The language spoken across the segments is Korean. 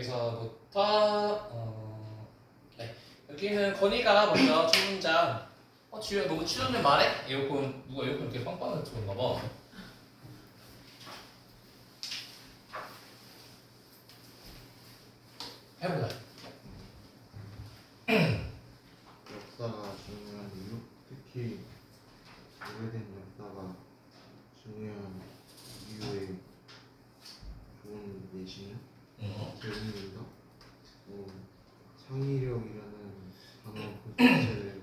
여기서부터 네. 여기는 건이가 먼저 첫 문장 지우야 너무 추우면 말해? 에어컨 누가 에어컨 이렇게 빵빵하게 틀었나 봐. 해보자. 역사가 중요한 이유, 특히 오래된 역사가 중요한 이유의 좋은 예시는 제공입니다. 창의력이라는 단어 그 자체를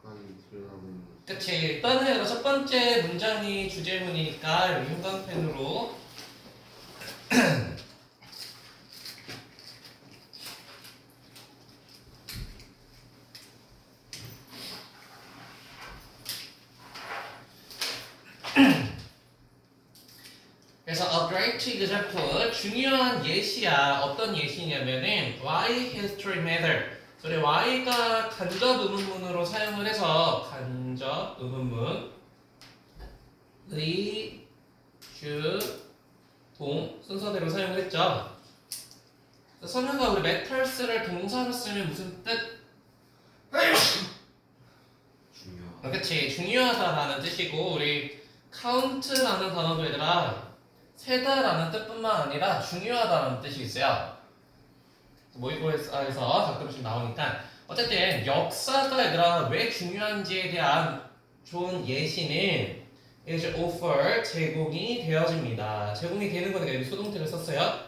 가까이 들여다보는 거죠. 그치. 일단은 첫 번째 문장이 주제문이니까 여기 형광펜으로 그래서 a great example 중요한 예시야. 어떤 예시냐면은 why history matter. 그래 why가 간접 의문문으로 사용을 해서 간접 의문문 의, 주, 동 순서대로 사용을 했죠. 선우가 우리 matters를 동사로 쓰면 무슨 뜻? 중요한. 그치 중요하다라는 뜻이고 우리 count라는 단어도 얘들아 세다라는 뜻뿐만 아니라 중요하다는 뜻이 있어요. 모의고사에서 가끔씩 나오니까 어쨌든 역사가 얘들아 왜 중요한지에 대한 좋은 예시는 is offer 제공이 되어집니다. 제공이 되는 거는 여기 수동태를 썼어요.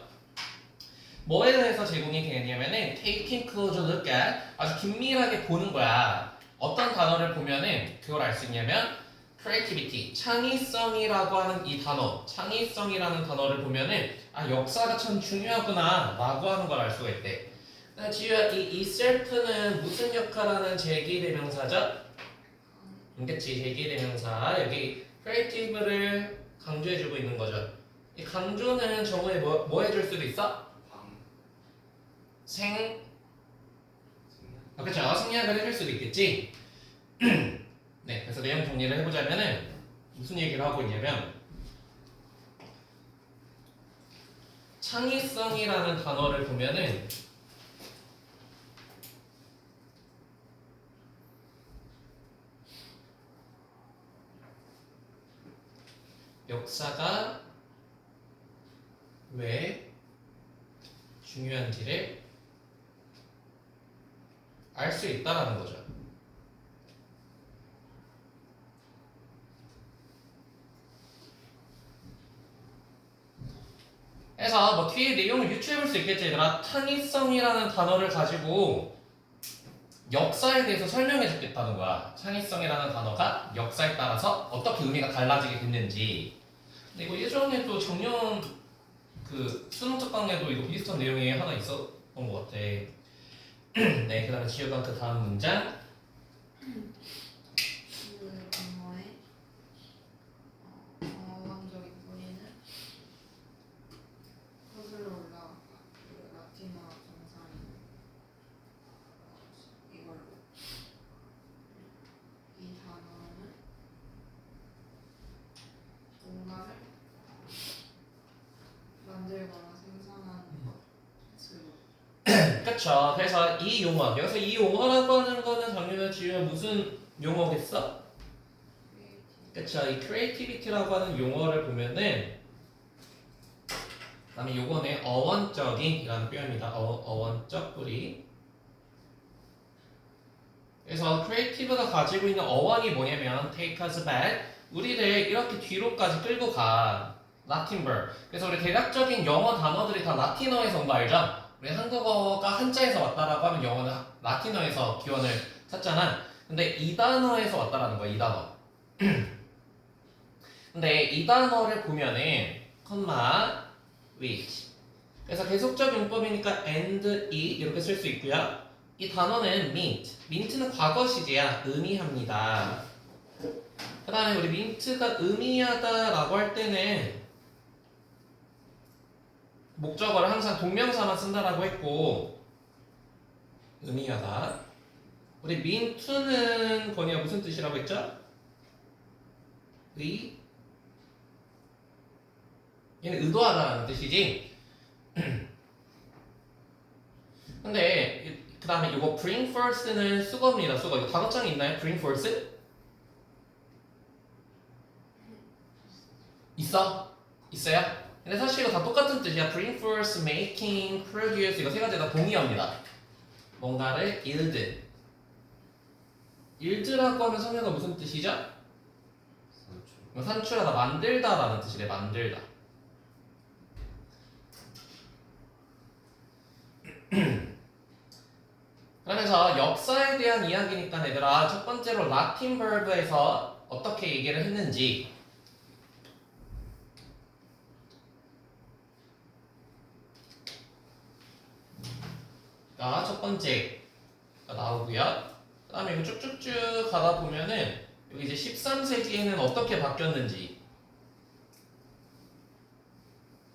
뭐에 대해서 제공이 되냐면은 taking close look at 아주 긴밀하게 보는 거야. 어떤 단어를 보면은 그걸 알 수 있냐면 creativity 창의성이라고 하는 이 단어 창의성이라는 단어를 보면은 아 역사가 참 중요하구나 라고 하는 걸 알 수가 있대. 지우야 이 self는 무슨 역할하는 제기대명사죠? 그치 제기대명사 여기 creative를 강조해주고 있는 거죠. 이 강조는 정오에 뭐 해줄 수도 있어? 그쵸 생략을 해줄 수도 있겠지. 네 그래서 내용 정리를 해보자면은 무슨 얘기를 하고 있냐면 창의성이라는 단어를 보면은 역사가 왜 중요한지를 알 수 있다라는 거죠. 그래서 뭐 뒤에 내용을 유추해볼 수 있겠지 얘들아. 창의성이라는 단어를 가지고 역사에 대해서 설명해 주겠다는 거야. 창의성이라는 단어가 역사에 따라서 어떻게 의미가 달라지게 됐는지. 근데 이거 예전에도 작년 그 수능 특강에도 이거 비슷한 내용이 하나 있었던 것 같아. 네, 그 다음에 지우가 그 다음 문장. 그 언어의 어학적인 뿌리는 거슬러 올라가 그 라틴어 정사인 이걸로 이 단어는 뭔가를 만들거나 생산하는 것으로 그쵸. 그래서 이 용어, 여기서 이 용어라고 하는 거는 정유나 지우가 무슨 용어겠어? 그쵸. 이 creativity라고 하는 용어를 보면은 그다음에 요거는 어원적인이라는 표현입니다. 어원적 뿌리. 그래서 creative가 가지고 있는 어원이 뭐냐면 take us back 우리를 이렇게 뒤로까지 끌고 가 라틴 verb. 그래서 우리 대략적인 영어 단어들이 다 라틴어에서 온 거 알죠? 우리 한국어가 한자에서 왔다라고 하면 영어는 라틴어에서 기원을 찾잖아. 근데 이 단어에서 왔다라는 거야, 이 단어. 근데 이 단어를 보면은 컴마 with. 그래서 계속적 용법이니까 and, it 이렇게 쓸 수 있고요. 이 단어는 mint. mint는 과거 시제야. 의미합니다. 그 다음에 우리 mint가 의미하다라고 할 때는 목적어를 항상 동명사만 쓴다라고 했고 의미하다. 우리 mean to는 건이가 무슨 뜻이라고 했죠? 얘는 의도하다라는 뜻이지. 근데 그 다음에 이거 bring forth는 수거입니다. 수거. 이거 단어장이 있나요? bring forth? 있어? 있어요? 근데 사실 이거 다 똑같은 뜻이야. bring forth, making, produce 이거 세 가지 다 동의어입니다. 뭔가를 yield. yield라고 하면 성현아 무슨 뜻이죠? 산출. 산출하다, 만들다라는 뜻이래. 만들다. 그러면서 역사에 대한 이야기니까 얘들아 첫 번째로 라틴 버브에서 어떻게 얘기를 했는지 가 첫 번째가 나오고요. 그 다음에 이거 쭉쭉쭉 가다 보면은 여기 이제 13세기에는 어떻게 바뀌었는지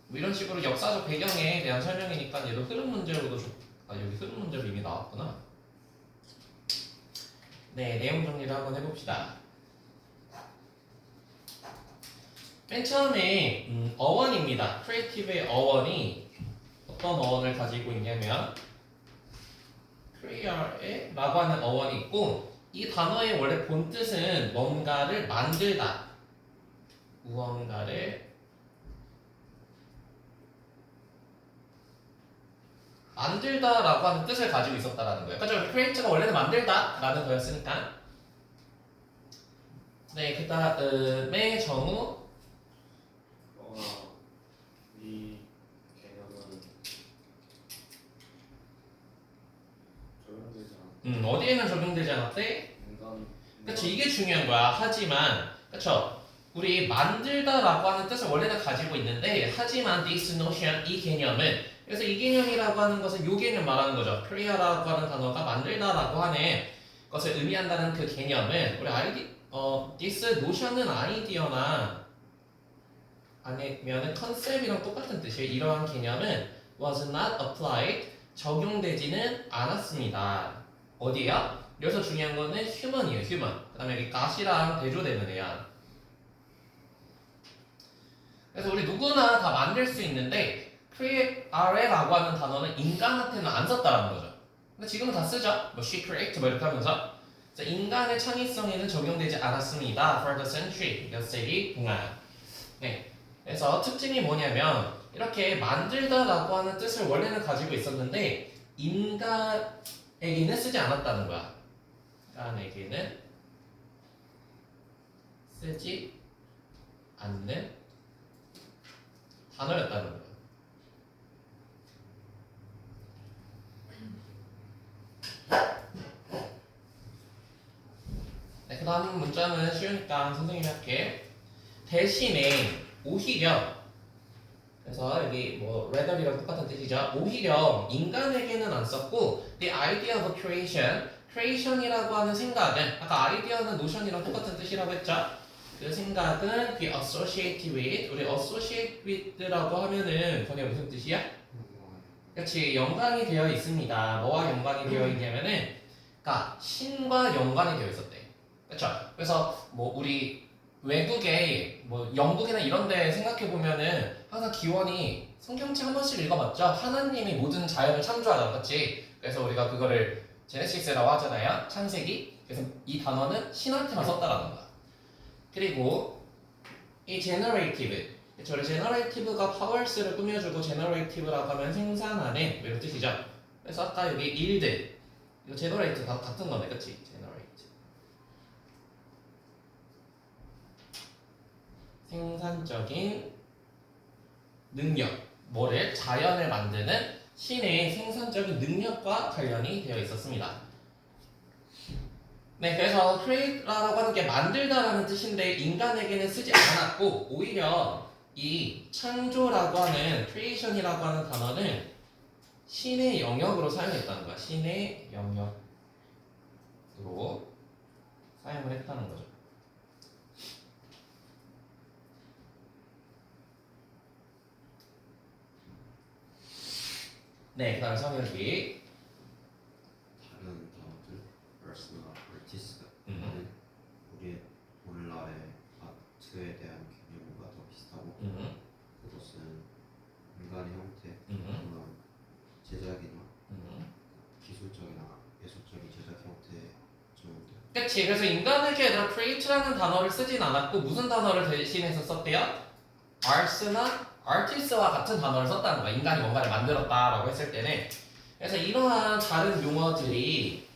뭐 이런 식으로 역사적 배경에 대한 설명이니까 얘도 흐름 문제로도 여기 흐름 문제로 이미 나왔구나. 네, 내용 정리를 한번 해봅시다. 맨 처음에 어원입니다. 크리에이티브의 어원이 어떤 어원을 가지고 있냐면 create 라고 하는 어원이 있고 이 단어의 원래 본 뜻은 뭔가를 만들다 무언가를 만들다라고 하는 뜻을 가지고 있었다라는 거예요. 그렇죠? create가 원래는 만들다라는 거였으니까. 네, 그 다음에 정우. 이 개념은 적용되지 않은 어디에는 적용되지 않았대? 인간. 그렇지, 이게 중요한 거야. 하지만, 그렇죠? 우리 만들다라고 하는 뜻을 원래는 가지고 있는데, 하지만 this notion 이 개념은 그래서 이 개념이라고 하는 것은 요 개념 말하는 거죠. create라고 하는 단어가 만들다라고 하는 것을 의미한다는 그 개념은 우리 this notion은 아이디어나 아니면은 컨셉이랑 똑같은 뜻이에요. 이러한 개념은 was not applied 적용되지는 않았습니다. 어디야? 여기서 중요한 거는 human이에요. human. 그다음에 여기 got이랑 대조되는 애야. 그래서 우리 누구나 다 만들 수 있는데 create라고 하는 단어는 인간한테는 안 썼다라는 거죠. 근데 지금은 다 쓰죠. 뭐 she create 뭐 이렇게 하면서 그래서 인간의 창의성에는 적용되지 않았습니다. For the century 몇 세기 동안. 네. 그래서 특징이 뭐냐면 이렇게 만들다라고 하는 뜻을 원래는 가지고 있었는데 인간에게는 쓰지 않았다는 거야. 인간에게는 쓰지 않는 단어였다는 거야. 네, 그 다음 문자는 쉬우니까 선생님이 할게. 대신에 오히려 그래서 여기 뭐 rather이랑 똑같은 뜻이죠. 오히려 인간에게는 안 썼고 the idea of creation, creation이라고 하는 생각은 아까 아이디어는 notion이랑 똑같은 뜻이라고 했죠. 그 생각은 그 associate with 우리 associate with라고 하면은 그게 무슨 뜻이야? 그렇지, 연관이 되어 있습니다. 뭐와 연관이 되어 있냐면은 그러니까 신과 연관이 되어 있었대. 그렇죠? 그래서 뭐 우리 외국에 뭐 영국이나 이런 데 생각해 보면은 항상 기원이 성경책 한 번씩 읽어봤죠. 하나님이 모든 자연을 창조하다, 그렇지? 그래서 우리가 그거를 제네시스라고 하잖아요. 창세기. 그래서 이 단어는 신한테만 썼다라는 거야. 그리고 이 generative, 그렇죠? generative가 powers를 꾸며주고 generative라고 하면 생산하는 이런 뜻이죠. 그래서 아까 여기 yield, 이거 generate 다 같은 거네, 그렇지? generate. 생산적인 능력, 뭐를 자연을 만드는 신의 생산적인 능력과 관련이 되어 있었습니다. 네, 그래서 create라고 하는 게 만들다라는 뜻인데 인간에게는 쓰지 않았고 오히려 이 창조라고 하는 creation이라고 하는 단어는 신의 영역으로 사용했다는 거야. 신의 영역으로 사용을 했다는 거죠. 네, 그 다음에 성현이 다른 단어들 verse나 artist 음. 는 우리의 오늘날의 아트에 대한 개념과 더 비슷하고 그것은 인간의 형태, 그런 제작이나 그치? 그래서 인간에게 얘들아 create라는 단어를 쓰진 않았고 무슨 단어를 대신해서 썼대요? art나 artist와 같은 단어를 썼다는 거야. 인간이 뭔가를 만들었다라고 했을 때는. 그래서 이러한 다른 용어들이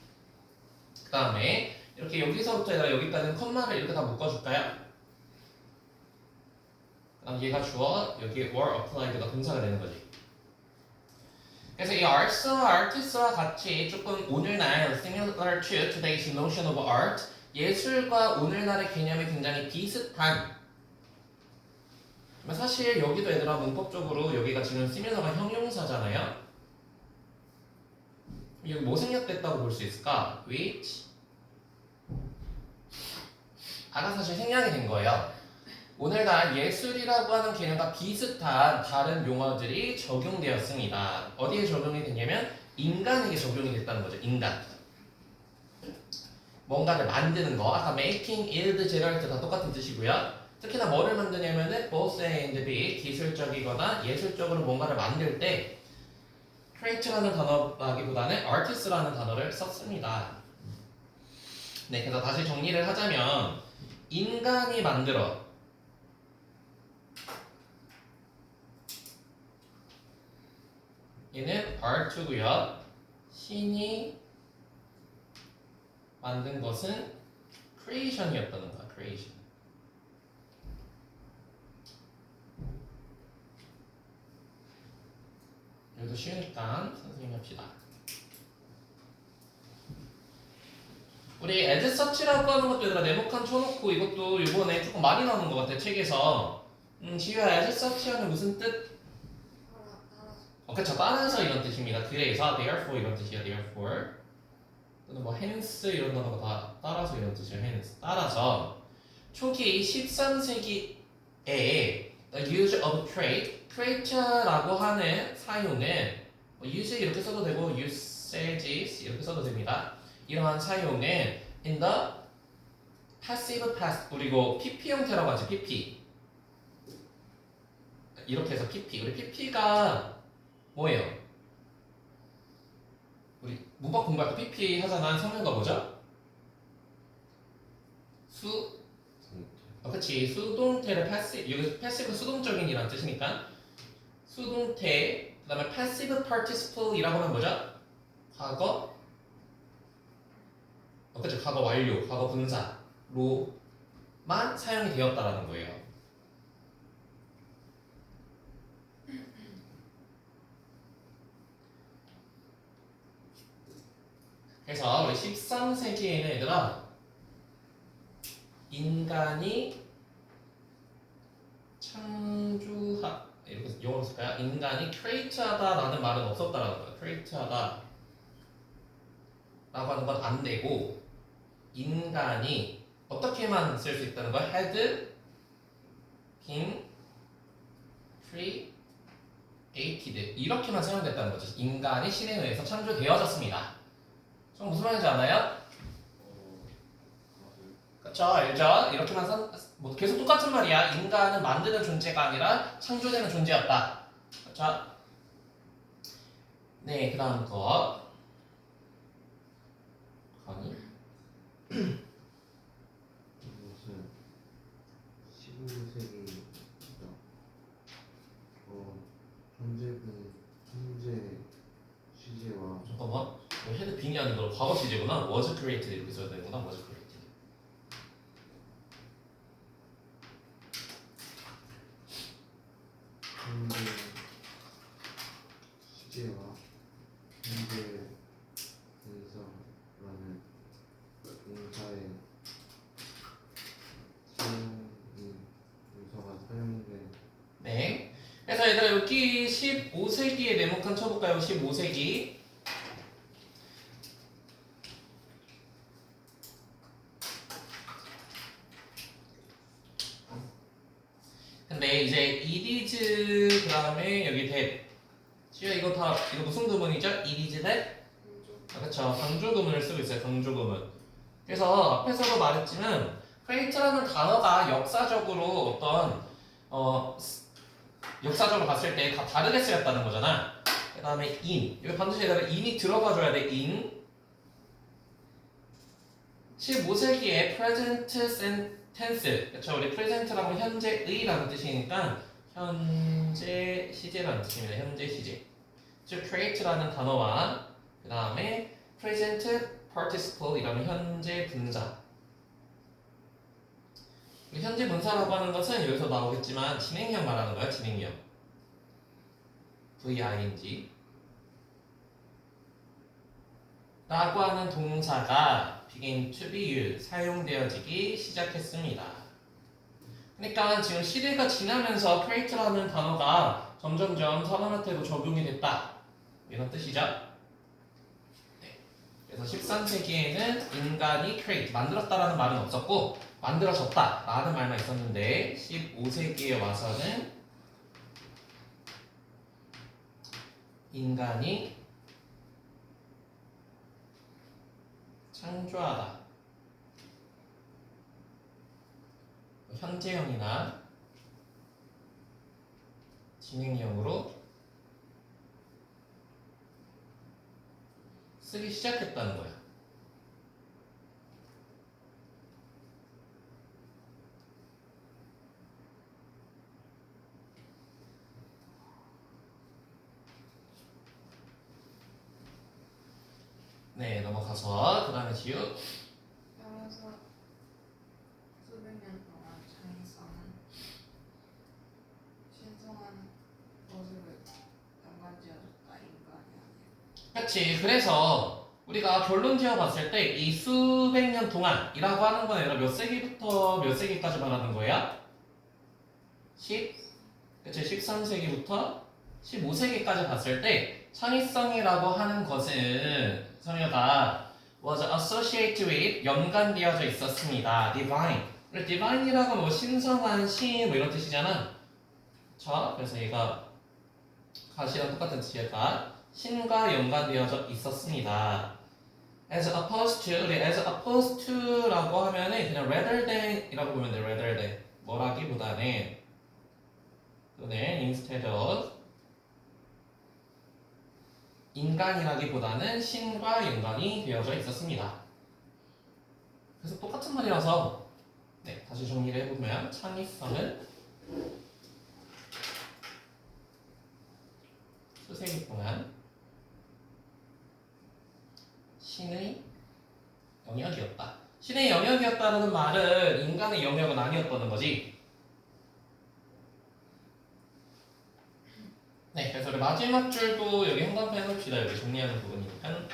그 다음에 이렇게 여기서부터 얘들아 여기까지는 컴마를 이렇게 다 묶어줄까요? 그다음 얘가 주어, 여기 were applied가 동사가 되는 거지. 그래서 이 arts와 artist와 같이 조금 오늘날 similar to today's notion of art 예술과 오늘날의 개념이 굉장히 비슷한. 사실 여기도 얘들아 문법적으로 여기가 지금 similar가 형용사잖아요. 여기 뭐 생략됐다고 볼 수 있을까? which 아가 사실 생략이 된 거예요. 오늘날 예술이라고 하는 개념과 비슷한 다른 용어들이 적용되었습니다. 어디에 적용이 됐냐면 인간에게 적용이 됐다는 거죠. 인간. 뭔가를 만드는 거. 아까 making, build, generate 다 똑같은 뜻이고요. 특히나 뭐를 만드냐면은 both A and B 기술적이거나 예술적으로 뭔가를 만들 때 create라는 단어라기보다는 artist라는 단어를 썼습니다. 네, 그래서 다시 정리를 하자면 인간이 만들어 얘는 R2고요. 신이 만든 것은 creation이었다는 거야. creation. 여기도 쉬우니까 선생님이 합시다. 우리 as such라고 하는 것도 얘들아 네모칸 쳐놓고 이것도 이번에 조금 많이 나오는 것 같아 책에서. 지우야 as such 하면 무슨 뜻? 그쵸, 따라서 이런 뜻입니다. 그래서 therefore 이런 뜻이야. therefore 또는 뭐 hence 이런 단어가 다 따라서 이런 뜻이야. hence 따라서 초기 13세기에 the use of create라고 하는 사용은 use 이렇게 써도 되고 usages 이렇게 써도 됩니다. 이러한 사용은 in the passive past 그리고 PP 형태라고 하죠. PP 이렇게 해서 PP 우리 PP가 뭐예요? 우리 문법 공부할 때 PP 하잖아. 성명가 뭐죠? 그치. 수동태를 패시브, 여기 패시브 수동적인 이란 뜻이니까 수동태, 그 다음에 passive participle이라고 하면 뭐죠? 과거, 그치. 과거 완료, 과거 분사로만 사용이 되었다라는 거예요. 그래서 우리 13세기에는 얘들아 인간이 이렇게 영어로 쓸까요? 인간이 create하다라는 말은 없었다라는 거예요. create하다 라고 하는 건 안 되고 인간이 어떻게만 쓸 수 있다는 거야? had been created 이렇게만 사용됐다는 거죠. 인간이 신에 의해서 창조되어졌습니다. 좀 무슨 말인지 아나요? 그쵸, 알죠? 이렇게만 뭐 계속 똑같은 말이야. 인간은 만드는 존재가 아니라 창조되는 존재였다. 그쵸? 네, 그 다음 거. 아니? 이것은 15세기 현재 시제와 잠깐만. 헤드 빙이 아니고 과거 시제구나. was created 이렇게 써야 되는구나. was created. 현재 시제와 현재 분사라는 동사의 동사가 사용된 네. 그래서 얘들아 여기 15세기의 네모칸 쳐볼까요? 15세기. 근데 이제 it is 그 다음에 여기 that. 지금 이거 무슨 구문이죠? it is that? 그렇죠. 강조 구문을 쓰고 있어요. 강조 구문. 그래서 앞에서도 말했지만 create라는 단어가 역사적으로 어떤 역사적으로 봤을 때 다 다르게 쓰였다는 거잖아. 그 다음에 in. 이거 반드시 얘들아 in이 들어가줘야 돼. in. 15세기의 present tense, 그렇죠? 우리 present라고 현재의라는 뜻이니까 현재 시제라는 뜻입니다. 현재 시제. 즉 create라는 단어와 그 다음에 present participle이라는 현재 분사. 현재 분사라고 하는 것은 여기서 나오겠지만 진행형 말하는 거야. 진행형. VING 라고 하는 동사가 begin to be used, 사용되어지기 시작했습니다. 그러니까 지금 시대가 지나면서 create라는 단어가 점점점 사람한테도 적용이 됐다. 이런 뜻이죠. 네. 그래서 13세기에는 인간이 create, 만들었다라는 말은 없었고 만들어졌다라는 말만 있었는데 15세기에 와서는 인간이 창조하다. 현재형이나 진행형으로 쓰기 시작했다는 거야. 네, 넘어가서 그 다음에 지우. 따라서 수백 년 동안 창의성은 신성한 것으로 연관지어졌다. 인간이 아니야. 그렇지. 그래서 우리가 결론 지어봤을 때 이 수백 년 동안이라고 하는 건 얘들아 몇 세기부터 몇 세기까지 말하는 거야? 13세기부터 15세기까지 봤을 때 창의성이라고 하는 것은 성여가 was associated with 연관되어져 있었습니다. divine. divine이라고 하면 뭐 신성한 신 뭐 이런 뜻이잖아. 자, 그래서 얘가 가시랑 똑같은 뜻이니까 신과 연관되어져 있었습니다. as opposed to라고 하면은 그냥 rather than이라고 보면 돼. rather than 뭐라기보다는 또는 instead of 인간이라기보다는 신과 연관이 되어져 있었습니다. 그래서 똑같은 말이라서 네, 다시 정리를 해보면 창의성은 수세기 동안 신의 영역이었다. 신의 영역이었다는 말은 인간의 영역은 아니었다는 거지. 네, 그래서 우리 마지막 줄도 여기 한간판 해봅시다. 여기 정리하는 부분이니까.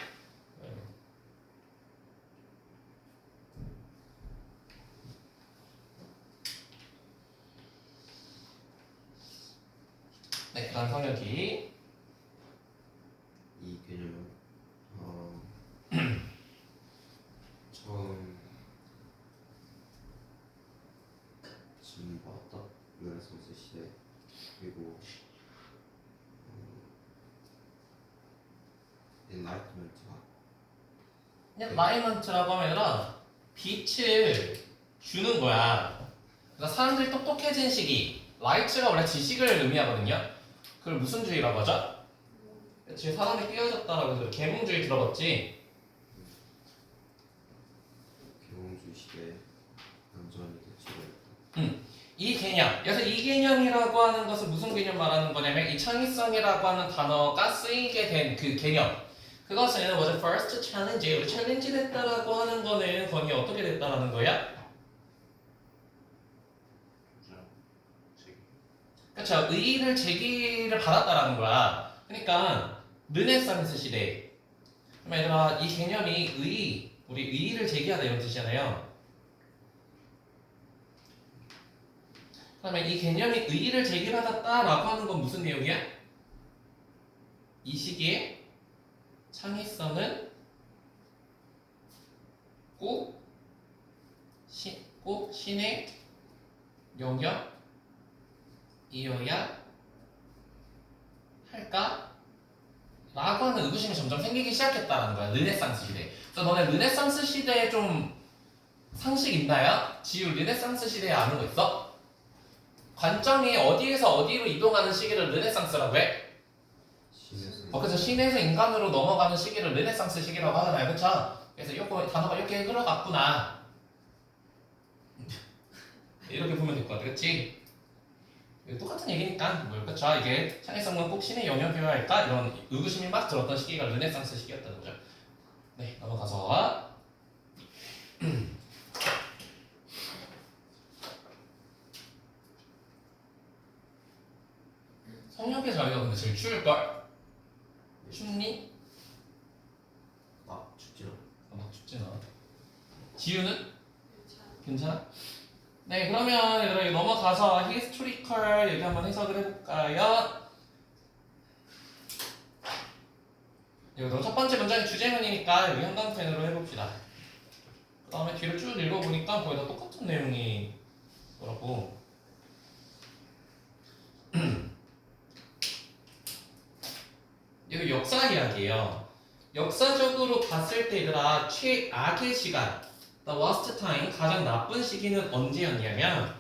네, 그 다음 성역이 이 개념은 처음 지금 봤다 르네상스 시대 그리고 엔라이트먼트가 라이먼트라고 하면 아니라 빛을 주는 거야. 그래서 사람들이 똑똑해진 시기. 라이트가 원래 지식을 의미하거든요. 그걸 무슨 주의라고 하죠? 그치, 사람이 깨어졌다라고 해서 계몽주의 들어봤지? 계몽주의 시대에 완전히 대체가 이 개념. 그래서 이 개념이라고 하는 것은 무슨 개념 말하는 거냐면 이 창의성이라고 하는 단어가 쓰이게 된 그 개념. 그것은 was first challenge. 우리 챌린지 됐다라고 하는 거는 거기 어떻게 됐다라는 거야? 그렇죠. 의의를 제기를 받았다라는 거야. 그러니까 르네상스 시대. 그러면 얘들아 이 개념이 의의, 우리 의의를 제기하다 이런 뜻이잖아요. 그러면 이 개념이 의의를 제기받았다라고 하는 건 무슨 내용이야? 이 시기에 창의성은 꼭 신의 영역이어야 할까? 라고 하는 의구심이 점점 생기기 시작했다는 거야. 르네상스 시대. 그래서 너네 르네상스 시대에 좀 상식 있나요? 지우 르네상스 시대에 아는 거 있어? 관점이 어디에서 어디로 이동하는 시기를 르네상스라고 해? 신에서 그래서 신에서 인간으로 넘어가는 시기를 르네상스 시기라고 하잖아요. 그쵸? 그래서 요거 단어가 이렇게 흘러갔구나. 이렇게 보면 될 것 같아, 그렇지? 똑같은 얘기니까 뭐 그렇죠. 이게 창의성과 꼭 신의 영역이어야 할까 이런 의구심이 막 들었던 시기가 르네상스 시기였다는 거죠. 네, 넘어가서 성역의 자리가 근데 제일 추울 걸. 춥니? 막 춥지로. 막 춥진 않아. 지우는 괜찮아. 괜찮아? 네, 그러면 얘들아 넘어가서 히스토리컬 얘기 한번 해석을 해볼까요? 이거 첫 번째 문장이 주제문이니까 여기 형광펜으로 해봅시다. 그 다음에 뒤를 쭉 읽어보니까 거의 다 똑같은 내용이더라고. 이거 역사 이야기예요. 역사적으로 봤을 때 얘들아 최악의 시간, the worst time, 가장 나쁜 시기는 언제였냐면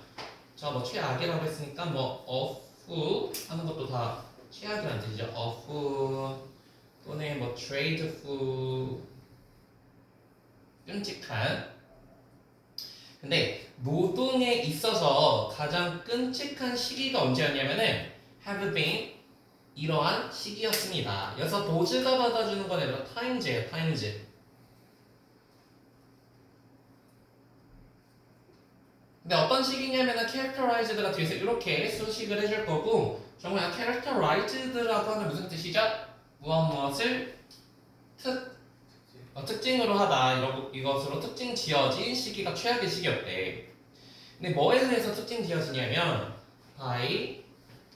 자 뭐 최악이라고 했으니까 뭐 awful 하는 것도 다 최악이라는 뜻이죠. awful 또는 뭐 dreadful 끔찍한. 근데 노동에 있어서 가장 끔찍한 시기가 언제였냐면은 have been 이러한 시기였습니다. 여기서 도즈가 받아주는 건 아니라 times예요. times. 근데 어떤 시기냐면은 characterized가 뒤에서 이렇게 수식을 해줄 거고 정말 characterized라고 하면 무슨 뜻이죠? 무엇을 특징으로 하다 이것으로 특징 지어진 시기가 최악의 시기였대. 근데 뭐에 의해서 특징 지어지냐면 by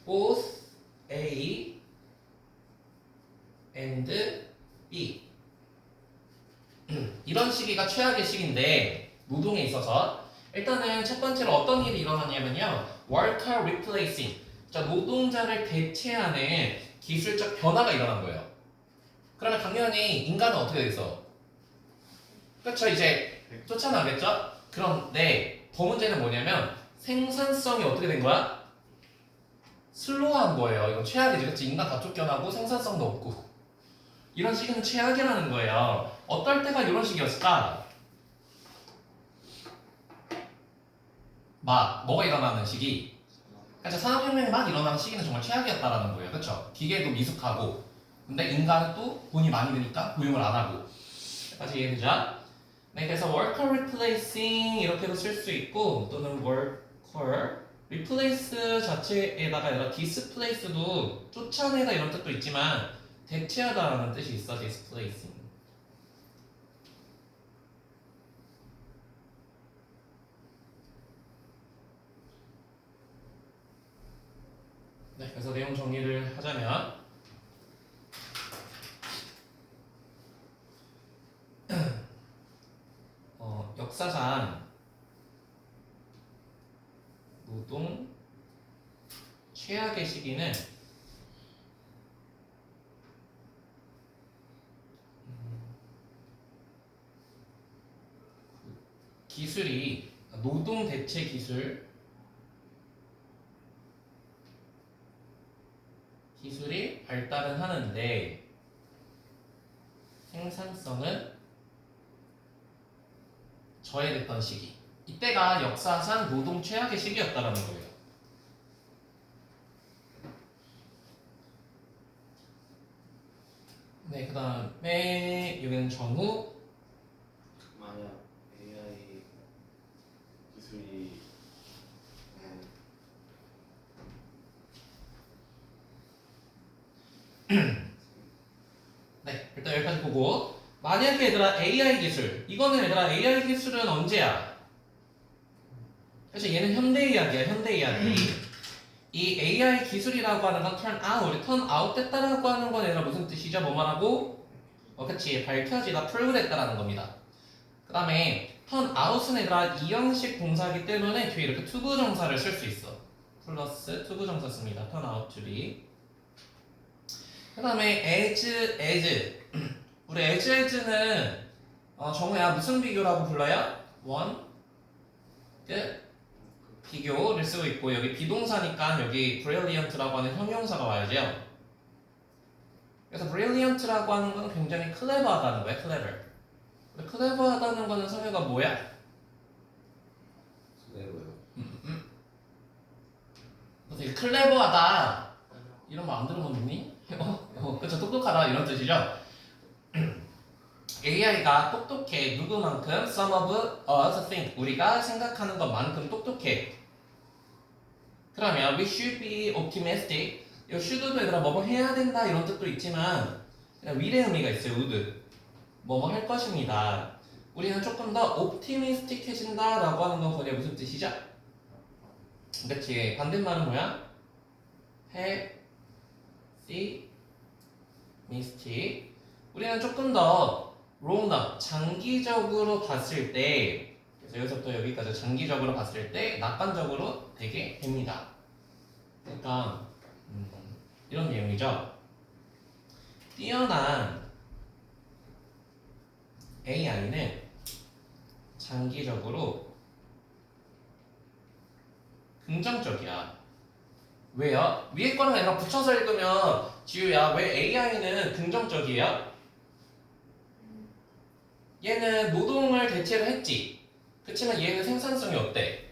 both A and B 이런 시기가 최악의 시기인데 노동에 있어서 일단은 첫 번째로 어떤 일이 일어났냐면요 worker replacing 자 노동자를 대체하는 기술적 변화가 일어난 거예요. 그러면 당연히 인간은 어떻게 됐어? 그렇죠 이제 쫓아나겠죠? 그런데 더 문제는 뭐냐면 생산성이 어떻게 된 거야? 슬로우한 거예요. 이건 최악이지 그치? 인간 다 쫓겨나고 생산성도 없고 이런 시기는 최악이라는 거예요. 어떨 때가 이런 시기였을까? 뭐가 일어나는 시기? 그러니까 산업혁명이 막 일어나는 시기는 정말 최악이었다라는 거예요. 그렇죠? 기계도 미숙하고 근데 인간은 또 돈이 많이 드니까 고용을 안 하고 여기까지 이해되죠? 네, 그래서 worker replacing 이렇게도 쓸 수 있고 또는 worker replace 자체에다가 아니라 displace도 쫓아내다 이런 뜻도 있지만 대체하다라는 뜻이 있어 displacing. 네, 그래서 내용 정리를 하자면 역사상 노동 최악의 시기는 기술이 노동 대체 기술이 발달은 하는데 생산성은 저해됐던 시기. 이때가 역사상 노동 최악의 시기였다라는 거예요. 네, 그 다음에 여기는 정후. 만약 AI 기술이 네, 일단 여기까지 보고 만약에 얘들아 AI 기술 이거는 얘들아 AI 기술은 언제야? 그래서 얘는 현대 이야기야 현대 이야기. 이 AI 기술이라고 하는 건 turn out 됐다라고 하는 건 얘들아 무슨 뜻이죠? 뭐 말하고? 그치 밝혀지다 풀그됐다라는 겁니다. 그 다음에 turn out은 얘들아 이형식 동사이기 때문에 뒤에 이렇게 투부정사를 쓸 수 있어. 플러스 투부정사 씁니다. turn out to be. 그 다음에 as 우리 as는 정우야 무슨 비교라고 불러요? 비교를 쓰고 있고 여기 비동사니까 여기 brilliant라고 하는 형용사가 와야죠. 그래서 brilliant라고 하는 건 굉장히 clever하다는 거야. clever. 근데 클레버하다는 거는 성애가 뭐야? 그대로요. 되게 클레버하다 이런 말 안 들어봤니? 그쵸, 똑똑하다 이런 뜻이죠. AI가 똑똑해. 누구만큼? Some of us think. 우리가 생각하는 것만큼 똑똑해. 그러면 we should be optimistic. 이 should도 얘들아 뭐뭐 해야 된다 이런 뜻도 있지만 그냥 will의 의미가 있어요. would. 뭐뭐 할 것입니다. 우리는 조금 더 optimistic해진다 라고 하는 건 거기에 무슨 뜻이죠? 그치. 반대말은 뭐야? pessimistic. 우리는 조금 더 longer, 장기적으로 봤을 때, 그래서 여기서부터 여기까지 장기적으로 봤을 때 낙관적으로 되게 됩니다. 그러니까 이런 내용이죠. 뛰어난 AI는 장기적으로 긍정적이야. 왜요? 위에 거랑 얘랑 붙여서 읽으면 지우야, 왜 AI는 긍정적이에요? 얘는 노동을 대체를 했지. 그치만 얘는 생산성이 어때?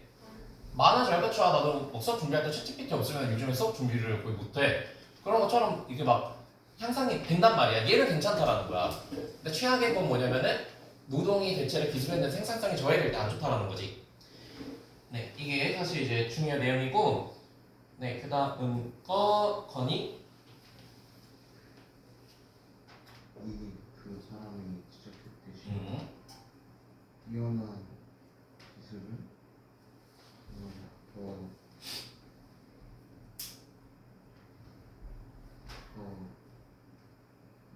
만화 잘 갖춰. 나도 뭐 수업 준비할 때 챗GPT 없으면 요즘에 수업 준비를 거의 못해. 그런 것처럼 이게 막 향상이 된단 말이야. 얘는 괜찮다라는 거야. 근데 최악의 건 뭐냐면은 노동이 대체를 기술했는데 생산성이 저해될 때 안 좋다라는 거지. 네, 이게 사실 이제 중요한 내용이고, 네, 그 다음 건이 이게 그 사람이 지적했듯이 뛰어난 기술은 더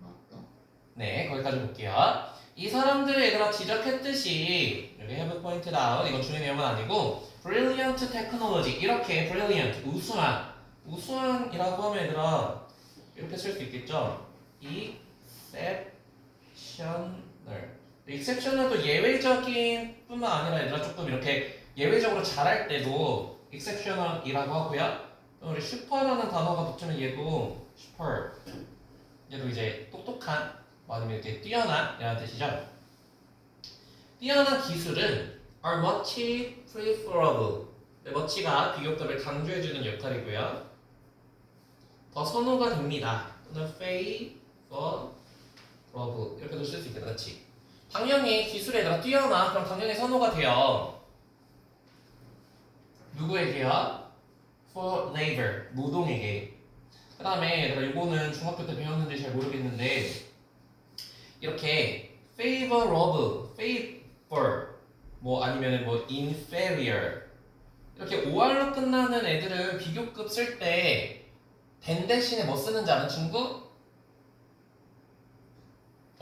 낫다. 네, 거기까지 볼게요. 이 사람들을 얘들아 지적했듯이 여기 have pointed out 이건 중요한 내용은 아니고 brilliant technology 이렇게 brilliant 우수한이라고 하면 얘들아 이렇게 쓸 수 있겠죠. exceptional도 예외적인 뿐만 아니라 얘들아 조금 이렇게 예외적으로 잘할 때도 exceptional이라고 하고요. 또 우리 슈퍼라는 단어가 붙으면 얘도 슈퍼 얘도 이제 똑똑한 뭐 아니면 이렇게 뛰어난 이라는 뜻이죠. 뛰어난 기술은 are much preferable. much가 비교급을 강조해주는 역할이고요. 더 선호가 됩니다. 또는 favorable 이렇게도 쓸 수 있겠다, 그렇지? 당연히 기술에다가 뛰어나 그럼 당연히 선호가 돼요. 누구에게요? For labor 노동에게. 그 다음에 내가 이거는 중학교 때 배웠는지 잘 모르겠는데 이렇게 favorable, favor 뭐 아니면은 뭐 inferior 이렇게 OR로 끝나는 애들은 비교급 쓸 때 된 대신에 뭐 쓰는지 아는 친구?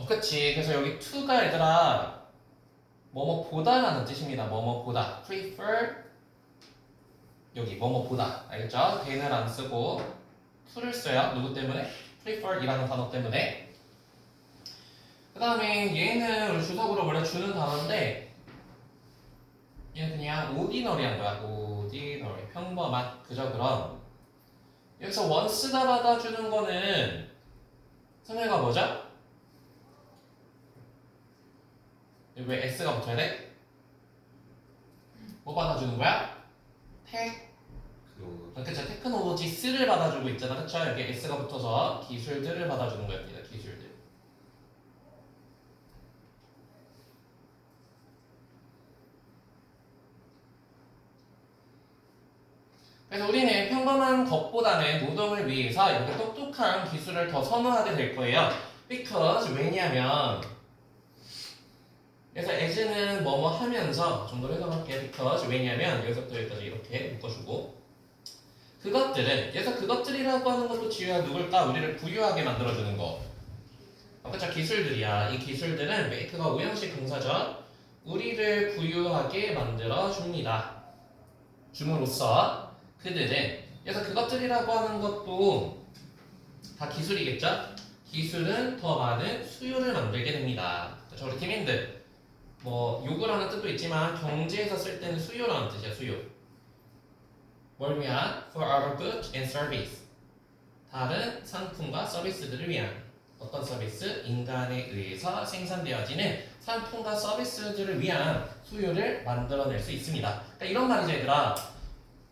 그치. 그래서 여기 to가 얘들아 뭐뭐 보다라는 뜻입니다. 뭐뭐 보다 prefer 여기 뭐뭐 보다 알겠죠? then을 안 쓰고 to를 써요. 누구 때문에? prefer이라는 단어 때문에. 그 다음에 얘는 우리 주석으로 원래 주는 단어인데 얘는 그냥 ordinary한 거야. ordinary 평범한 그저 그런. 여기서 once다 받아주는 거는 선생가 뭐죠? 여기 왜 s가 붙어야 돼? 뭐 받아주는 거야? 그쵸, 테크놀로지스를 받아주고 있잖아. 그쵸? 여기 s가 붙어서 기술들을 받아주는 겁니다. 기술들. 그래서 우리는 평범한 것보다는 노동을 위해서 이렇게 똑똑한 기술을 더 선호하게 될 거예요. because 왜냐면 그래서 as는 뭐뭐 하면서 좀 더 해석할게요. because 왜냐면 여기서부터 여기까지 이렇게 묶어주고 그것들은 그래서 그것들이라고 하는 것도 지우야 누굴까? 우리를 부유하게 만들어주는 거. 그쵸? 기술들이야. 이 기술들은 make가 오형식 동사죠. 우리를 부유하게 만들어줍니다. 줌으로써 그들은 그래서 그것들이라고 하는 것도 다 기술이겠죠? 기술은 더 많은 수요를 만들게 됩니다. 그렇죠? 우리 팀인들 뭐 요구라는 뜻도 있지만 경제에서 쓸 때는 수요라는 뜻이야. 수요. 뭘 위한? For our goods and service. 다른 상품과 서비스들을 위한 어떤 서비스? 인간에 의해서 생산되어지는 상품과 서비스들을 위한 수요를 만들어낼 수 있습니다. 그러니까 이런 말이죠, 얘들아.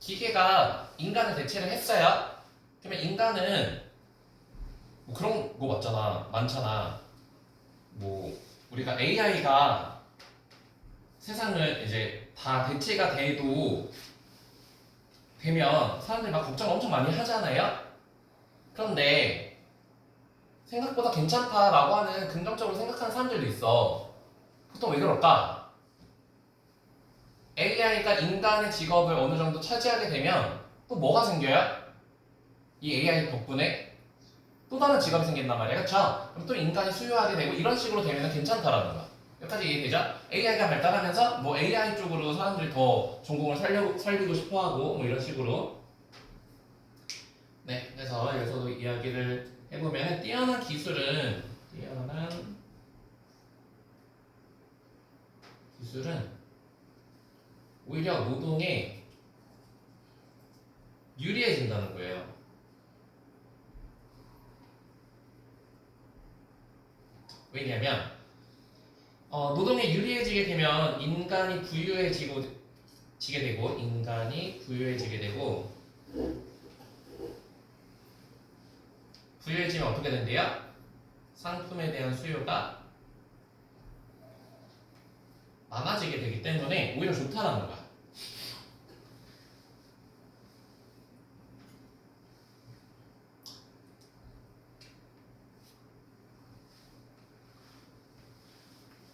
기계가 인간을 대체를 했어요. 그러면 인간은 뭐 그런 거 맞잖아. 많잖아. 뭐 우리가 AI가 세상을 이제 다 대체가 되면 사람들이 막 걱정 엄청 많이 하잖아요. 그런데 생각보다 괜찮다라고 하는 긍정적으로 생각하는 사람들도 있어. 보통 왜 그럴까? AI가 인간의 직업을 어느 정도 차지하게 되면 또 뭐가 생겨요? 이 AI 덕분에 또 다른 직업이 생긴단 말이야, 그쵸? 그럼 또 인간이 수요하게 되고 이런 식으로 되면 괜찮다라는 거야. 여기까지 이해되죠? AI가 발달하면서 뭐 AI 쪽으로 사람들이 더 전공을 살리고 싶어하고 뭐 이런 식으로. 네, 그래서 여기서도 이야기를 해보면 뛰어난 기술은 오히려 노동에 유리해진다는 거예요. 왜냐면 노동에 유리해지게 되면 인간이 부유해지게 되고 부유해지면 어떻게 된대요? 상품에 대한 수요가 많아지게 되기 때문에 오히려 좋다라는 거야.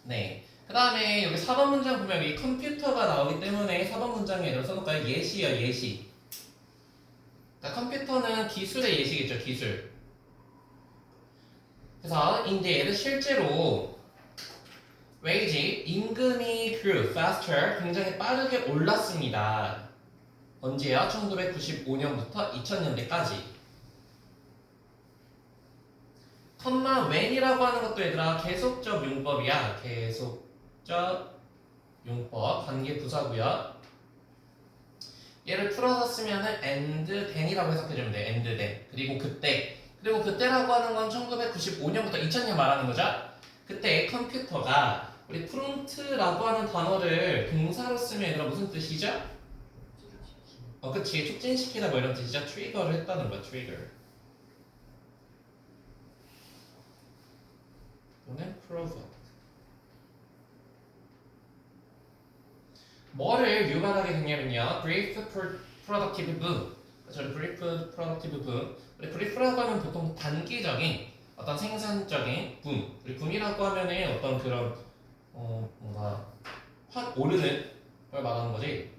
네. 그 다음에 여기 4번 문장 보면 여기 컴퓨터가 나오기 때문에 4번 문장에 얘를 써놓을까요? 예시요, 예시. 그러니까 컴퓨터는 기술의 예시겠죠, 기술. 그래서 indeed 실제로 wage 임금이 grew faster 굉장히 빠르게 올랐습니다. 언제요? 1995년부터 2000년대까지. when이라고 하는 것도 얘들아 계속적 용법이야. 계속적 용법 관계 부사고요. 얘를 풀어서 쓰면은 and then이라고 해석해주면 돼. and then. 그리고 그때라고 하는 건 1995년부터 2000년 말하는 거죠. 그때 컴퓨터가 우리 프롬프트라고 하는 단어를 동사로 쓰면 얘들아 무슨 뜻이죠? 그치. 촉진시키다 뭐 이런 뜻이죠. 트리거를 했다는 거야. 트리거. 또는 provoke. 뭐를 유발하게 되냐면요. brief productive boom. 저는 brief productive boom. 우리 brief라고 하면 보통 단기적인 어떤 생산적인 붐. 우리 붐이라고 하면은 어떤 그런 뭔가 확 오르는 걸 말하는 거지.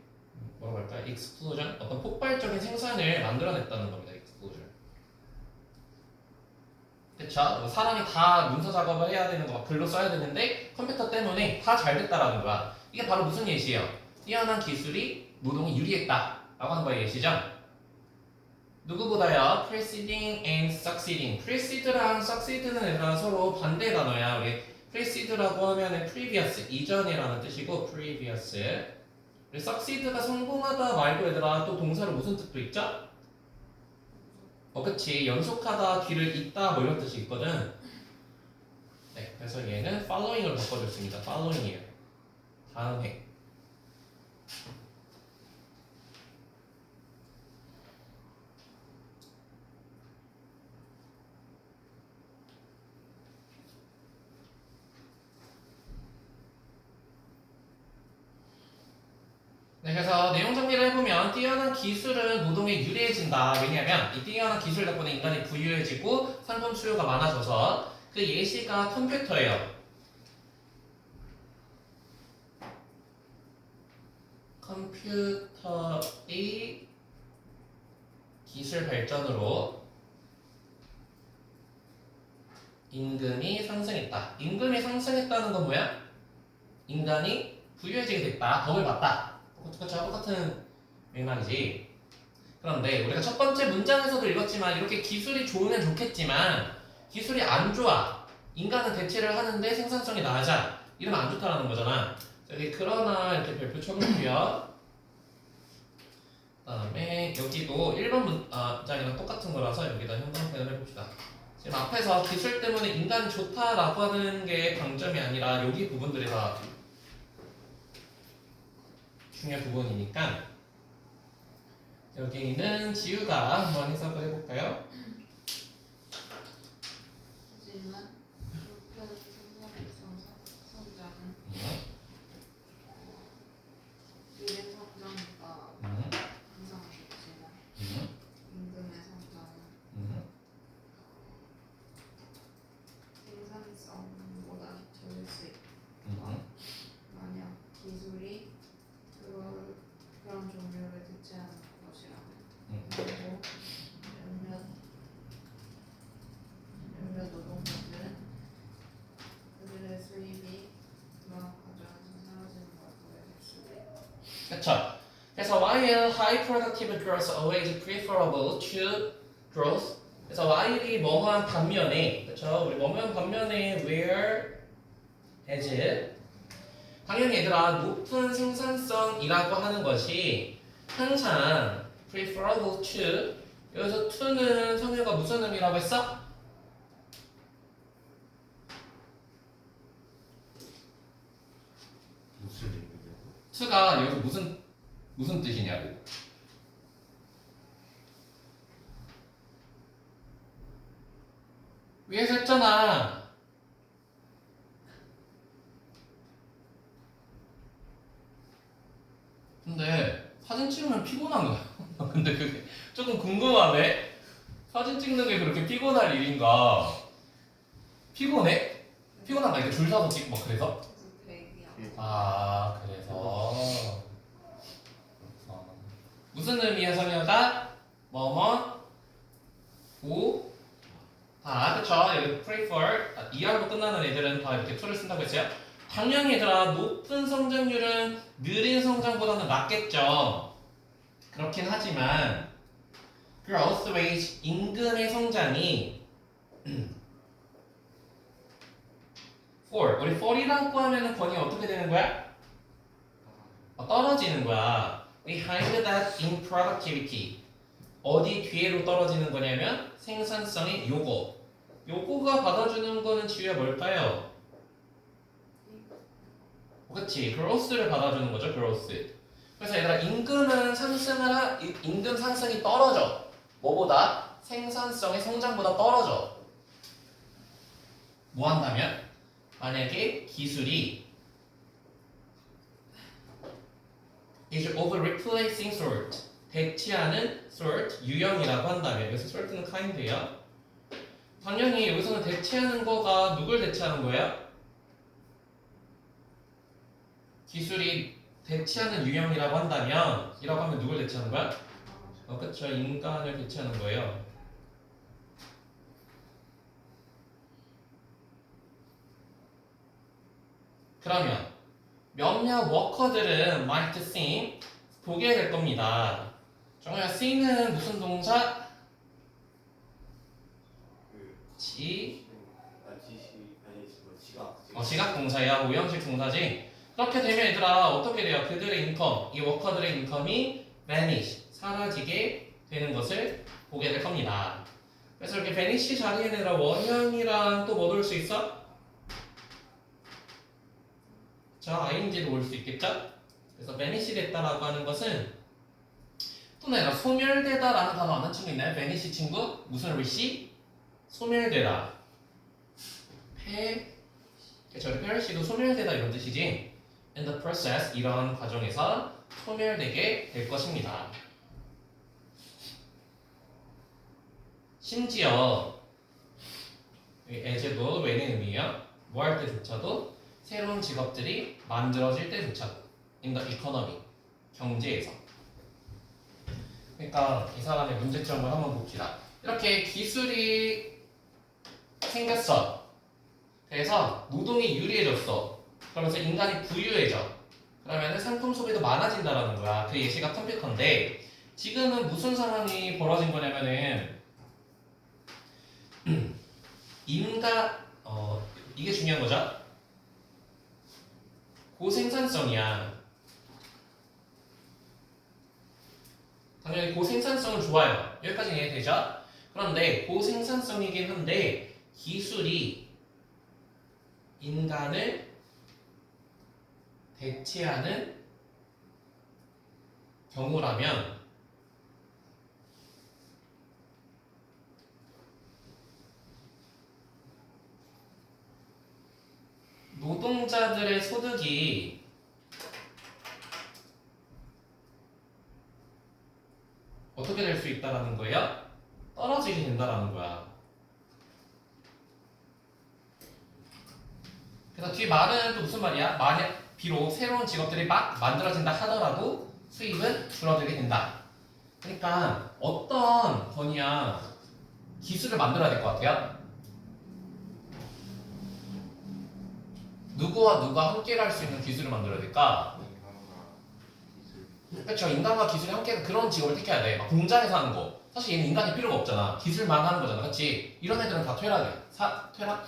뭐라고 할까요? explosion. 어떤 폭발적인 생산을 만들어냈다는 겁니다. explosion. 그쵸? 사람이 다 문서 작업을 해야 되는 거 막 글로 써야 되는데 컴퓨터 때문에 다 잘 됐다라는 거야. 이게 바로 무슨 예시예요? 뛰어난 기술이 노동에 유리했다 라고 하는 거의 예시죠? 누구보다요? preceding and succeeding. precede랑 succeed는 얘들아 서로 반대 단어야. 우리 precede라고 하면은 previous, 이전이라는 뜻이고 previous. 우리 succeed가 성공하다 말고 얘들아 또 동사로 무슨 뜻도 있죠? 그치. 연속하다, 길을 잇다 뭐 이런 뜻이 있거든. 네, 그래서 얘는 following으로 바꿔줬습니다. following이에요. 다음 해. 네, 그래서 내용 정리를 해보면 뛰어난 기술은 노동에 유리해진다. 왜냐하면 이 뛰어난 기술 덕분에 인간이 부유해지고 상품 수요가 많아져서 그 예시가 컴퓨터예요. 컴퓨터의 기술 발전으로 임금이 상승했다. 임금이 상승했다는 건 뭐야? 인간이 부유해지게 됐다. 덕을 봤다. 똑같은 맥락이지. 그런데 우리가 첫 번째 문장에서도 읽었지만 이렇게 기술이 좋으면 좋겠지만 기술이 안 좋아. 인간은 대체를 하는데 생산성이 낮아. 이러면 안 좋다라는 거잖아. 여기 그러나 이렇게 별표 쳐놓고요. 그 다음에 여기도 1번 문장이랑 똑같은 거라서 여기다 형광펜을 해봅시다. 지금 앞에서 기술 때문에 인간이 좋다라고 하는 게 강점이 아니라 여기 부분들이 다 중요한 부분이니까 여기는 지우가 한번 해석을 해볼까요? 하지만 목표는 성장은 미래 성장보다 항상 좋지만 임금의 성장은 생산성보다 적을 수 있다. 만약 기술이 그런 종류를 대체하는 것이라면 그리고 몇몇 노동자들은 그들의 수입이 그런 과정에서 사라지는 걸 보게 될 수도 있다. 그렇죠. 그래서 while high productive growth always preferable to growth. 그래서 while이 뭐뭐한 반면에, 그렇죠? 우리 뭐뭐한 반면에 whereas 당연히 얘들아 높은 생산성이라고 하는 것이 항상 preferable to. 여기서 to는 성유가 무슨 의미라고 했어? 무슨 의미냐고? to가 여기서 무슨 뜻이냐고. 위에서 했잖아. 근데 사진 찍으면 피곤한 거야. 근데 그게 조금 궁금하네. 사진 찍는 게 그렇게 피곤할 일인가? 피곤해? 피곤한가? 이렇게 줄 서서 찍고 막 그래서? 그래서 대기야. 아 그래서 그렇구나. 무슨 의미의 성녀가 뭐뭐 고 그쵸. 여기 prefer ER로 끝나는 애들은 다 이렇게 to를 쓴다고 했어요. 당연히 얘들아 높은 성장률은 느린 성장보다는 낫겠죠. 그렇긴 하지만 growth rate 임금의 성장이 for 우리 for이라고 하면은 번역이 어떻게 되는 거야? 떨어지는 거야. Behind that in productivity. 어디 뒤에로 떨어지는 거냐면 생산성의 요거가 받아주는 거는 지우야 뭘까요? 그치, growth를 받아주는 거죠, growth. 그래서 얘들아 임금 상승이 떨어져. 뭐보다? 생산성의 성장보다 떨어져. 뭐 한다면? 만약에 기술이 is over replacing sort 대체하는 sort 유형이라고 한다면 여기서 sort는 kind예요. 당연히 여기서는 대체하는 거가 누굴 대체하는 거예요? 기술이 대체하는 유형이라고 한다면 이라고 하면 누굴 대체하는 거야? 그쵸, 인간을 대체하는 거예요. 그러면 몇몇 워커들은 might seem 보게 될 겁니다. 정말 see는 무슨 동사? 지시 아니 지각 지각 동사야. 오형식 동사지. 그렇게 되면 얘들아 어떻게 돼요? 그들의 인컴, 이 워커들의 인컴이 vanish, 사라지게 되는 것을 보게 될 겁니다. 그래서 이렇게 vanish 자리에는 얘들아 원형이랑 또 뭐 넣을 수 있어? 자, ing도 올 수 있겠죠? 그래서 vanish 됐다라고 하는 것은 또 내가 소멸되다라는 단어 아는 친구 있나요? vanish 친구? 무슨 글씨? 소멸되다. 저희 페리시도 소멸되다 이런 뜻이지. In the process 이런 과정에서 소멸되게 될 것입니다. 심지어 as도 왜는 의미예요. 뭐 할 때조차도 새로운 직업들이 만들어질 때조차도 in the economy 경제에서. 그러니까 이 사람의 문제점을 한번 봅시다. 이렇게 기술이 생겼어. 그래서 노동이 유리해졌어. 그러면서 인간이 부유해져. 그러면 상품 소비도 많아진다라는 거야. 그 예시가 컴퓨터인데 지금은 무슨 상황이 벌어진 거냐면은 이게 중요한 거죠. 고생산성이야. 당연히 고생산성은 좋아요. 여기까지 이해되죠? 그런데 고생산성이긴 한데 기술이 인간을 대체하는 경우라면 노동자들의 소득이 어떻게 될 수 있다라는 거예요? 떨어지게 된다라는 거야. 그래서 뒤 말은 또 무슨 말이야? 만약 비록 새로운 직업들이 막 만들어진다 하더라도 수입은 줄어들게 된다. 그러니까 어떤 건이야 기술을 만들어야 될 것 같아요? 누구와 누가 함께 할 수 있는 기술을 만들어야 될까? 그렇죠. 인간과 기술이 함께 그런 직업을 택해야 돼. 막 공장에서 하는 거. 사실 얘는 인간이 필요가 없잖아. 기술만 하는 거잖아. 그렇지? 이런 애들은 다 퇴락이야. 퇴락?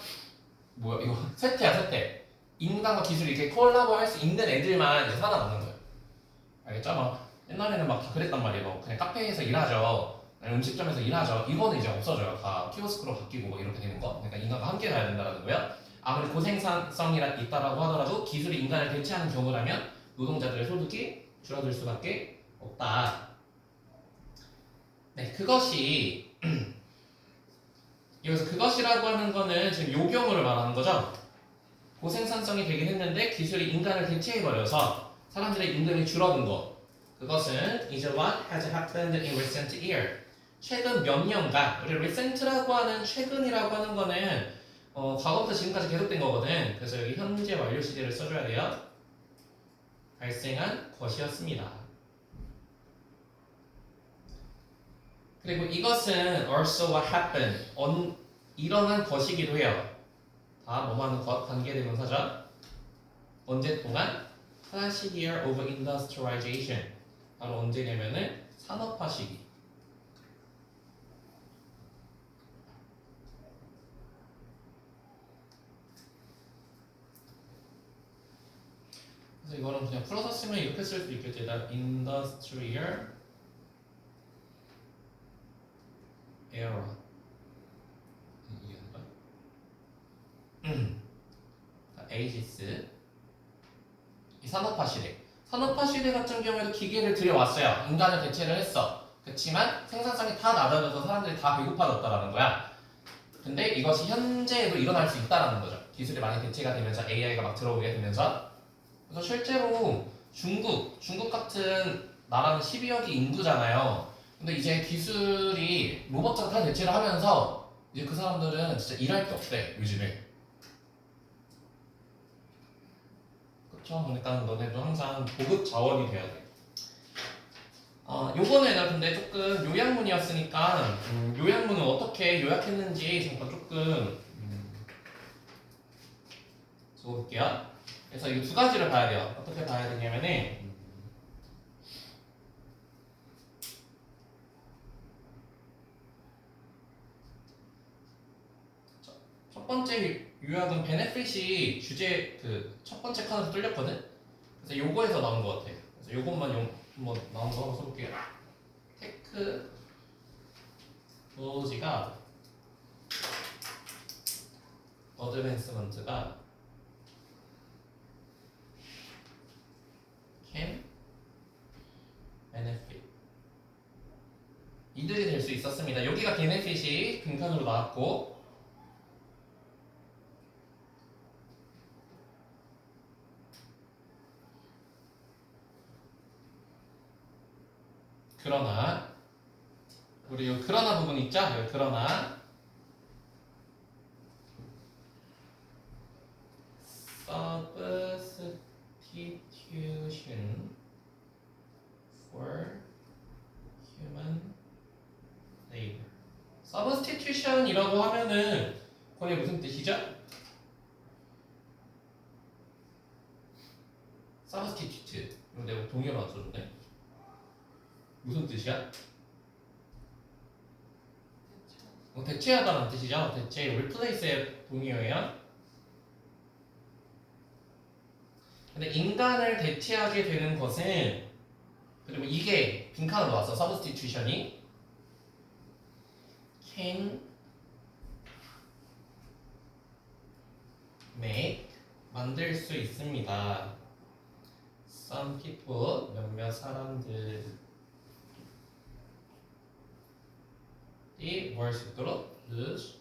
뭐야 이거 쇠퇴야 쇠퇴. 인간과 기술이 이렇게 콜라보 할 수 있는 애들만 이제 살아남는 거야. 알겠죠? 막 옛날에는 막 다 그랬단 말이에요. 뭐 그냥 카페에서 일하죠. 음식점에서 일하죠. 이거는 이제 없어져요. 다 키오스크로 바뀌고 뭐 이렇게 되는 거. 그러니까 인간과 함께 가야 된다는 거예요. 아무리 고생산성이 있다라고 하더라도 기술이 인간을 대체하는 경우라면 노동자들의 소득이 줄어들 수밖에 없다. 네, 그것이 여기서 그것이라고 하는 거는 지금 요경우를 말하는 거죠. 고생산성이 되긴 했는데 기술이 인간을 대체해버려서 사람들의 임금이 줄어든 것. 그것은 is what has happened in recent year. 최근 몇 년간, 우리 recent라고 하는 최근이라고 하는 거는 과거부터 지금까지 계속된 거거든. 그래서 여기 현재 완료 시제를 써줘야 돼요. 발생한 것이었습니다. 그리고 이것은 also what happened, 일어난 것이기도 해요. 다 뭐하는 것, 관계대명사죠. 언제 동안? Classic year of industrialization. 바로 언제냐면은 산업화 시기. 그래서 이거는 그냥 풀어서 쓰면 이렇게 쓸 수 있겠지. Industrial era. 이게 아닌가? 에이지스. 이 산업화 시대. 산업화 시대 같은 경우에도 기계를 들여왔어요. 인간을 대체를 했어. 그렇지만 생산성이 다 낮아져서 사람들이 다 배고파졌다라는 거야. 근데 이것이 현재에도 일어날 수 있다라는 거죠. 기술이 많이 대체가 되면서 AI가 막 들어오게 되면서. 그래서 실제로 중국 같은 나라는 12억이 인구잖아요. 근데 이제 기술이 로봇처럼 다 대체를 하면서 이제 그 사람들은 진짜 일할 게 없대 요즘에. 그렇죠. 그러니까 너네도 항상 보급 자원이 돼야 돼. 요번에는 근데 조금 요약문이었으니까 요약문을 어떻게 요약했는지 잠깐 조금 적어볼게요. 그래서 이 두 가지를 봐야 돼요. 어떻게 봐야 되냐면은 첫 번째 요약은 베네핏이 주제 그 첫 번째 칸에서 뚫렸거든. 그래서 요거에서 나온 것 같아. 그래서 요것만 한번 나온 거 한번 써볼게요. 테크놀로지가 어드밴스먼트가 can benefit 이들이 될 수 있었습니다. 여기가 benefit이 빈칸으로 나왔고 그러나 우리 요 그러나 부분 있죠? 요 그러나 substitution for human labor. substitution이라고 하면은 거기 무슨 뜻이죠? substitute. 이거 내가 동의어로 안 써줬네. 무슨 뜻이야? 대체하다는 뜻이죠. 대체, replace의 동의어예요. 근데 인간을 대체하게 되는 것은 그리고 이게 빈칸으로 나왔어. substitution이 can make 만들 수 있습니다. Some people 몇몇 사람들이 뭘 할 수 있도록 lose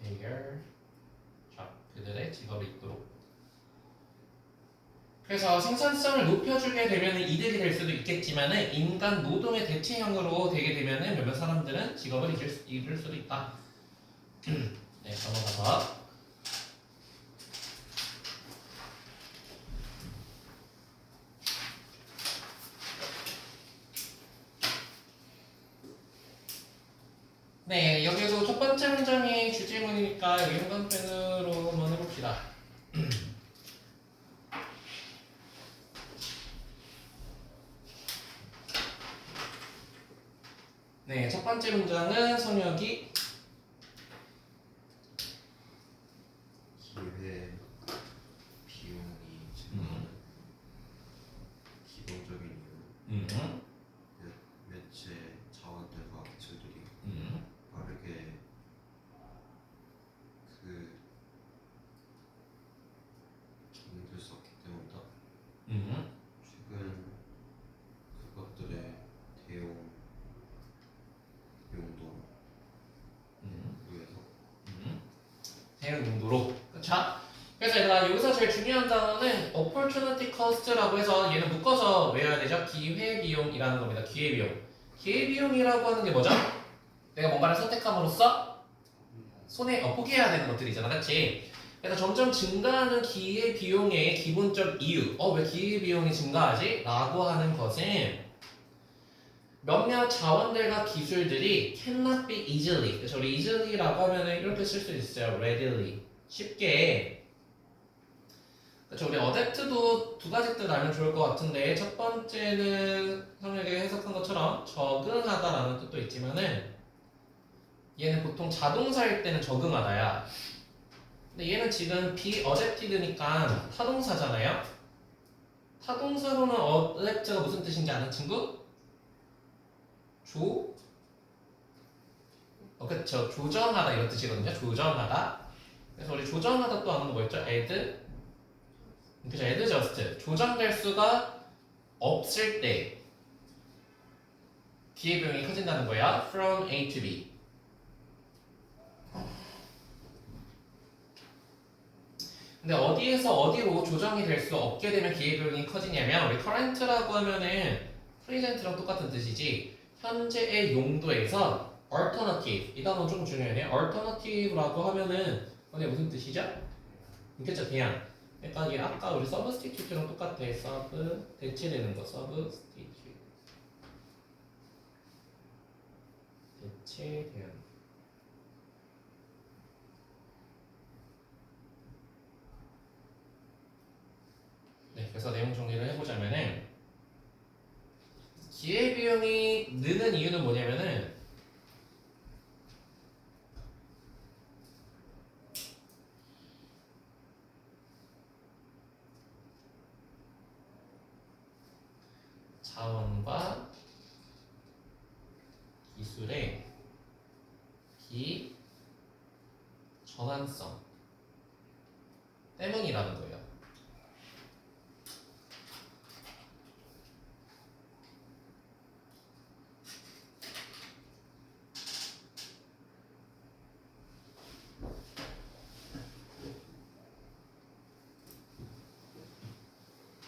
their job 그들의 직업이 있도록. 그래서 생산성을 높여주게 되면 이득이 될 수도 있겠지만은 인간 노동의 대체형으로 되게 되면은 몇몇 사람들은 직업을 잃을 수도 있다. 네, 넘어가서 네, 여기도 첫 번째 문장이 주제문이니까 여기 형광펜으로 한번 해봅시다. 네, 첫 번째 문장은 성혁이 기회 비용이 증가하는 기본적인 이유 매체 자원들과 기술들이 빠르게 그 적응될 수 없기 때문이다. 최근 그것들의 대용 용도 위해서 대응 용도로. 자, 그래서 얘들아 여기서 제일 중요한 단어는 opportunity cost라고 해서 얘는 묶어서 외워야 되죠. 기회비용이라는 겁니다. 기회비용. 기회비용이라고 하는 게 뭐죠? 내가 뭔가를 선택함으로써 포기해야 되는 것들이잖아, 그렇지? 그래서 점점 증가하는 기회비용의 기본적 이유, 왜 기회비용이 증가하지? 라고 하는 것은 몇몇 자원들과 기술들이 cannot be easily. 그래서 우리 easily라고 하면은 이렇게 쓸 수 있어요. readily. 쉽게. 그렇죠. 우리 adapt도 두 가지 뜻 알면 좋을 것 같은데 첫 번째는 성역이 해석한 것처럼 적응하다라는 뜻도 있지만은 얘는 보통 자동사일 때는 적응하다야. 근데 얘는 지금 be adapted니까 타동사잖아요. 타동사로는 adapt가 무슨 뜻인지 아는 친구? 그쵸. 조정하다 이런 뜻이거든요. 조정하다. 그래서 우리 조정하다 또 아는 거 뭐였죠? add. 그죠. adjust. 조정될 수가 없을 때 기회비용이 커진다는 거야. From A to B. 근데 어디에서 어디로 조정이 될 수 없게 되면 기회비용이 커지냐면 우리 current라고 하면은 present랑 똑같은 뜻이지 현재의 용도에서 alternative 이 단어 좀 중요하네요. alternative라고 하면은 이게 무슨 뜻이죠? 그쵸? 대안. 그러니까 이게 아까 우리 substitute랑 똑같아. 대체되는 거. substitute. 대체대안. 네, 그래서 내용 정리를 해보자면은 기회비용이 느는 이유는 뭐냐면은 자원과 기술의 비전환성 때문이라는 거예요.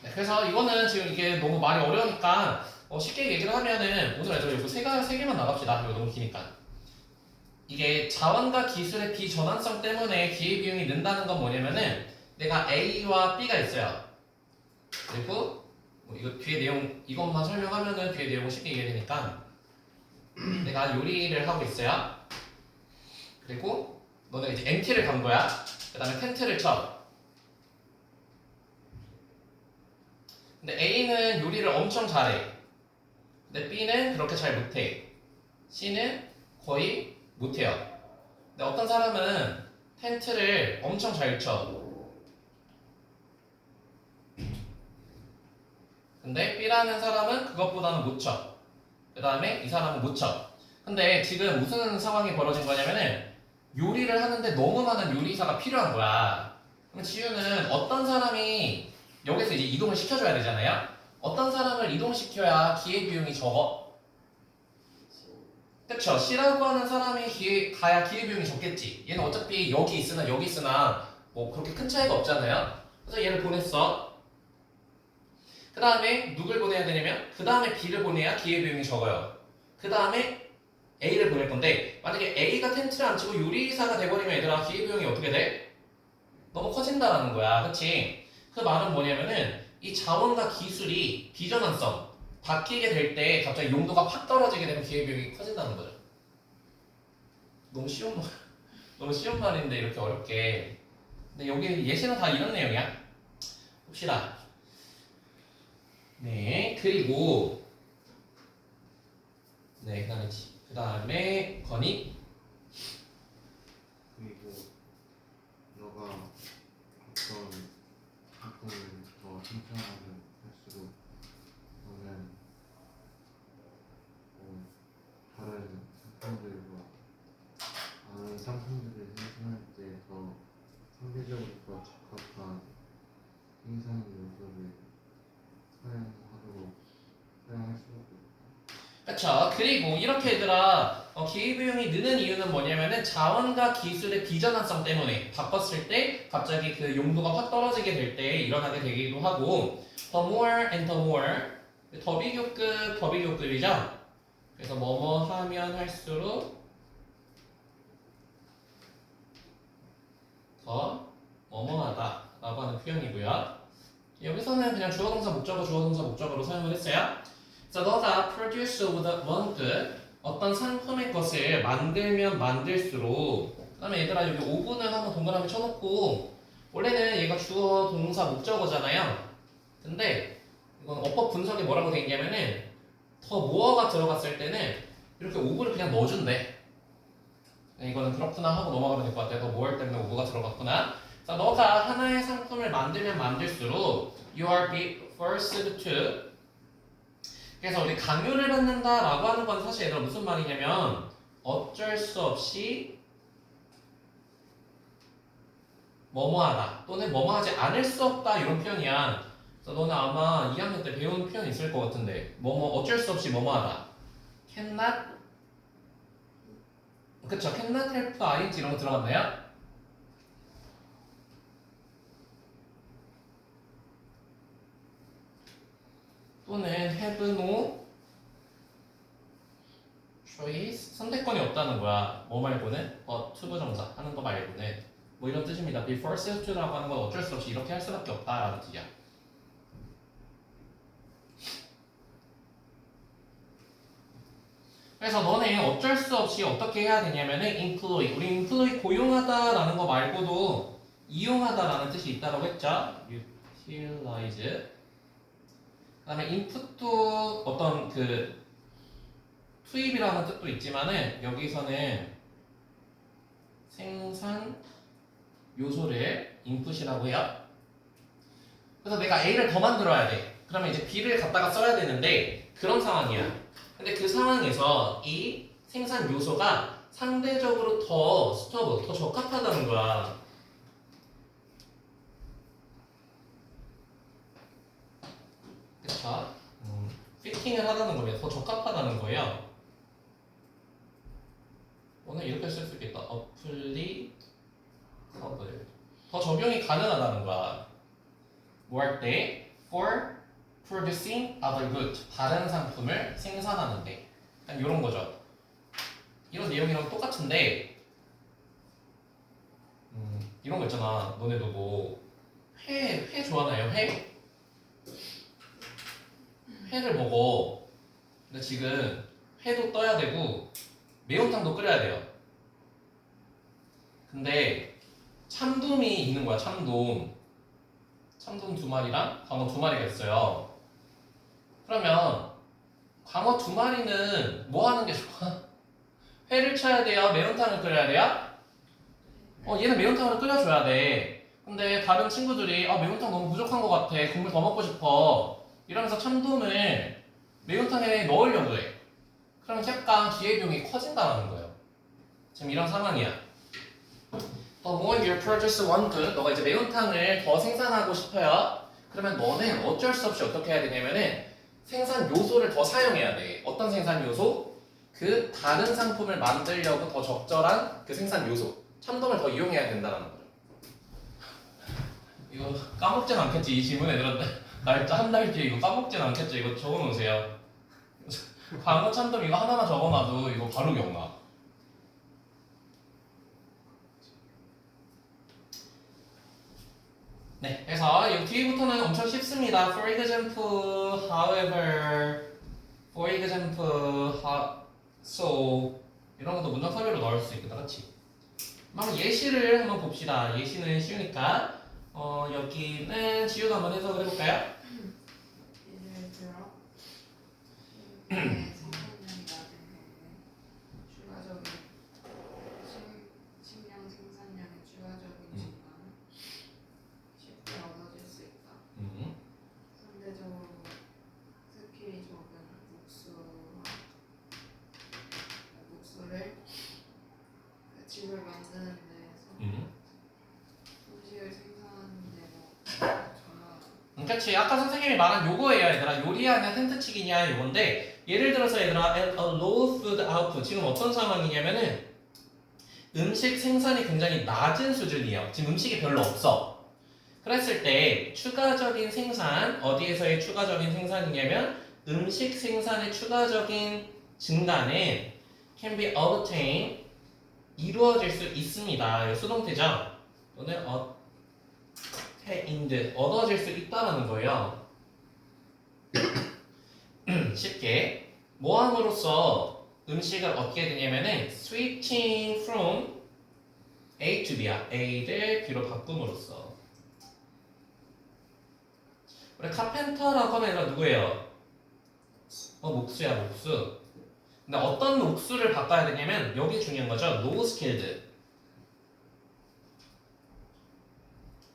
네, 그래서 이거는 지금 이게 너무 말이 어려우니까 쉽게 얘기를 하면은 오늘 애들 이거 세 개만 나갑시다. 이거 너무 기니까. 이게 자원과 기술의 비전환성 때문에 기회비용이 는다는 건 뭐냐면은 내가 A와 B가 있어요. 그리고 이거 뒤에 내용 이것만 설명하면은 뒤에 내용을 쉽게 이해되니까 내가 요리를 하고 있어요. 그리고 너는 이제 MT를 간 거야. 그 다음에 텐트를 쳐. 근데 A는 요리를 엄청 잘해. 근데 B는 그렇게 잘 못해. C는 거의 못해요. 근데 어떤 사람은 텐트를 엄청 잘 쳐. 근데 B라는 사람은 그것보다는 못 쳐. 그 다음에 이 사람은 못 쳐. 근데 지금 무슨 상황이 벌어진 거냐면은 요리를 하는데 너무 많은 요리사가 필요한 거야. 그럼 지우는 어떤 사람이 여기서 이제 이동을 시켜줘야 되잖아요. 어떤 사람을 이동시켜야 기회비용이 적어? 그쵸? C라고 하는 사람이 가야 기회비용이 적겠지. 얘는 어차피 여기 있으나 뭐 그렇게 큰 차이가 없잖아요. 그래서 얘를 보냈어. 그 다음에 누굴 보내야 되냐면 그 다음에 B를 보내야 기회비용이 적어요. 그 다음에 A를 보낼 건데 만약에 A가 텐트를 안 치고 요리사가 돼버리면 얘들아 기회비용이 어떻게 돼? 너무 커진다라는 거야. 그치? 그 말은 뭐냐면은 이 자원과 기술이 비전환성 바뀌게 될 때 갑자기 용도가 확 떨어지게 되면 기회비용이 커진다는 거죠. 너무 쉬운 말, 너무 쉬운 말인데 이렇게 어렵게. 근데 여기 예시는 다 이런 내용이야. 봅시다. 네, 그리고 네, 그 다음에 건이 그리고 너가 어떤 상품을 더 생산하면 할수록 너는 다른 상품들과 다른 상품들을 생산할 때 더 상대적으로 더 적합한 생산 요소를 사용할 수밖에 없다. 그쵸. 그리고 이렇게 얘들아 기회비용이 느는 이유는 뭐냐면은 자원과 기술의 비전환성 때문에 바꿨을 때 갑자기 그 용도가 확 떨어지게 될 때 일어나게 되기도 하고 the more and the more 더 비교급이죠. 그래서 뭐뭐 하면 할수록 더 뭐뭐하다 라고 하는 표현이고요. 여기서는 그냥 주어동사 목적어로 사용을 했어요. 그래서 너가 produce with one good 어떤 상품의 것을 만들면 만들수록 그 다음에 얘들아 여기 5분은 한번 동그라미 쳐놓고 원래는 얘가 주어 동사 목적어잖아요. 근데 이건 어법 분석에 뭐라고 돼 있냐면은 더 more가 들어갔을 때는 이렇게 5분을 그냥 넣어준대. 이거는 그렇구나 하고 넘어가면 될 것 같아요. 더 more 때문에 5분가 들어갔구나. 자, 너가 하나의 상품을 만들면 만들수록 you are be forced to 그래서 우리 강요를 받는다라고 하는 건 사실 얘들아 무슨 말이냐면 어쩔 수 없이 뭐뭐하다 또는 뭐뭐하지 않을 수 없다 이런 표현이야. 그래서 너는 아마 2학년 때 배운 표현 있을 것 같은데 뭐뭐 어쩔 수 없이 뭐뭐하다 cannot 그쵸 cannot help ing 이런 거 들어갔나요? 또는 have no choice 선택권이 없다는 거야. 뭐 말고는 투부정사 하는 거 말고는 뭐 이런 뜻입니다. be forced to라고 하는 건 어쩔 수 없이 이렇게 할 수밖에 없다라는 뜻이야. 그래서 너네 어쩔 수 없이 어떻게 해야 되냐면은 employ 우리 employ 고용하다라는 거 말고도 이용하다라는 뜻이 있다고 했죠. utilize 그 다음에 input도 어떤 그 투입이라는 뜻도 있지만은 여기서는 생산 요소를 input이라고 해요. 그래서 내가 A를 더 만들어야 돼. 그러면 이제 B를 갖다가 써야 되는데 그런 상황이야. 근데 그 상황에서 이 생산 요소가 상대적으로 더 적합하다는 거야. 그쵸? 피팅을 하다는 거면 더 적합하다는 거예요. 오늘 이렇게 쓸 수 있겠다. applicable 더 적용이 가능하다는 거야. 뭐 할 때? for producing other good 다른 상품을 생산하는데 약간 이런 거죠. 이런 내용이랑 똑같은데 이런 거 있잖아. 너네도 뭐 회 좋아하나요? 회를 먹어. 근데 지금 회도 떠야 되고 매운탕도 끓여야 돼요. 근데 참돔이 있는 거야. 참돔 2마리랑 광어 2마리가 있어요. 그러면 광어 2마리는 뭐 하는 게 좋아? 회를 쳐야 돼요? 매운탕을 끓여야 돼요? 얘는 매운탕으로 끓여줘야 돼. 근데 다른 친구들이 매운탕 너무 부족한 것 같아. 국물 더 먹고 싶어. 이러면서 참돔을 매운탕에 넣으려고 해. 그럼 약간 기회비용이 커진다는 거예요. 지금 이런 상황이야. The more you produce one good, 너가 이제 매운탕을 더 생산하고 싶어요. 그러면 너는 어쩔 수 없이 어떻게 해야 되냐면은 생산 요소를 더 사용해야 돼. 어떤 생산 요소? 그 다른 상품을 만들려고 더 적절한 그 생산 요소. 참돔을 더 이용해야 된다는 거죠. 이거 까먹진 않겠지? 이 질문 애들한테 날짜 한 달 뒤에 이거 까먹진 않겠죠? 이거 적어놓으세요. 광어 참돔 이거 하나만 적어놔도 이거 바로 기억나. 네, 그래서 이 뒤부터는 엄청 쉽습니다. For example, however, for example, so 이런 것도 문장 서류로 넣을 수 있겠다, 그렇지? 한번 예시를 한번 봅시다. 예시는 쉬우니까 여기는 지우가 한번 해석을 해볼까요? 예를 들어 생산량이 낮은 경우에 추가적인 식량 생산량의 추가적인 증가는 쉽게 얻어질 수 있다. 상대적으로 스킬이 적은 목수를 집을 만드는 데에서 음식을 생산하는 데로 전화. 그렇지. 아까 선생님이 말한 요거예요, 얘들아. 요리하냐 텐트치기냐 요건데 예를 들어서 얘들아, at a low food output. 지금 어떤 상황이냐면은 음식 생산이 굉장히 낮은 수준이에요. 지금 음식이 별로 없어. 그랬을 때 추가적인 생산, 어디에서의 추가적인 생산이냐면 음식 생산의 추가적인 증가는 can be obtained, 이루어질 수 있습니다. 이거 수동태죠. 또는 obtained, 얻어질 수 있다라는 거예요. 쉽게 뭐함으로써 음식을 얻게 되냐면은 switching from A to B야. A를 B로 바꿈으로써. 우리 카펜터라고 하면 얘가 누구예요? 목수야, 목수. 근데 어떤 목수를 바꿔야 되냐면 여기 중요한 거죠. low skilled.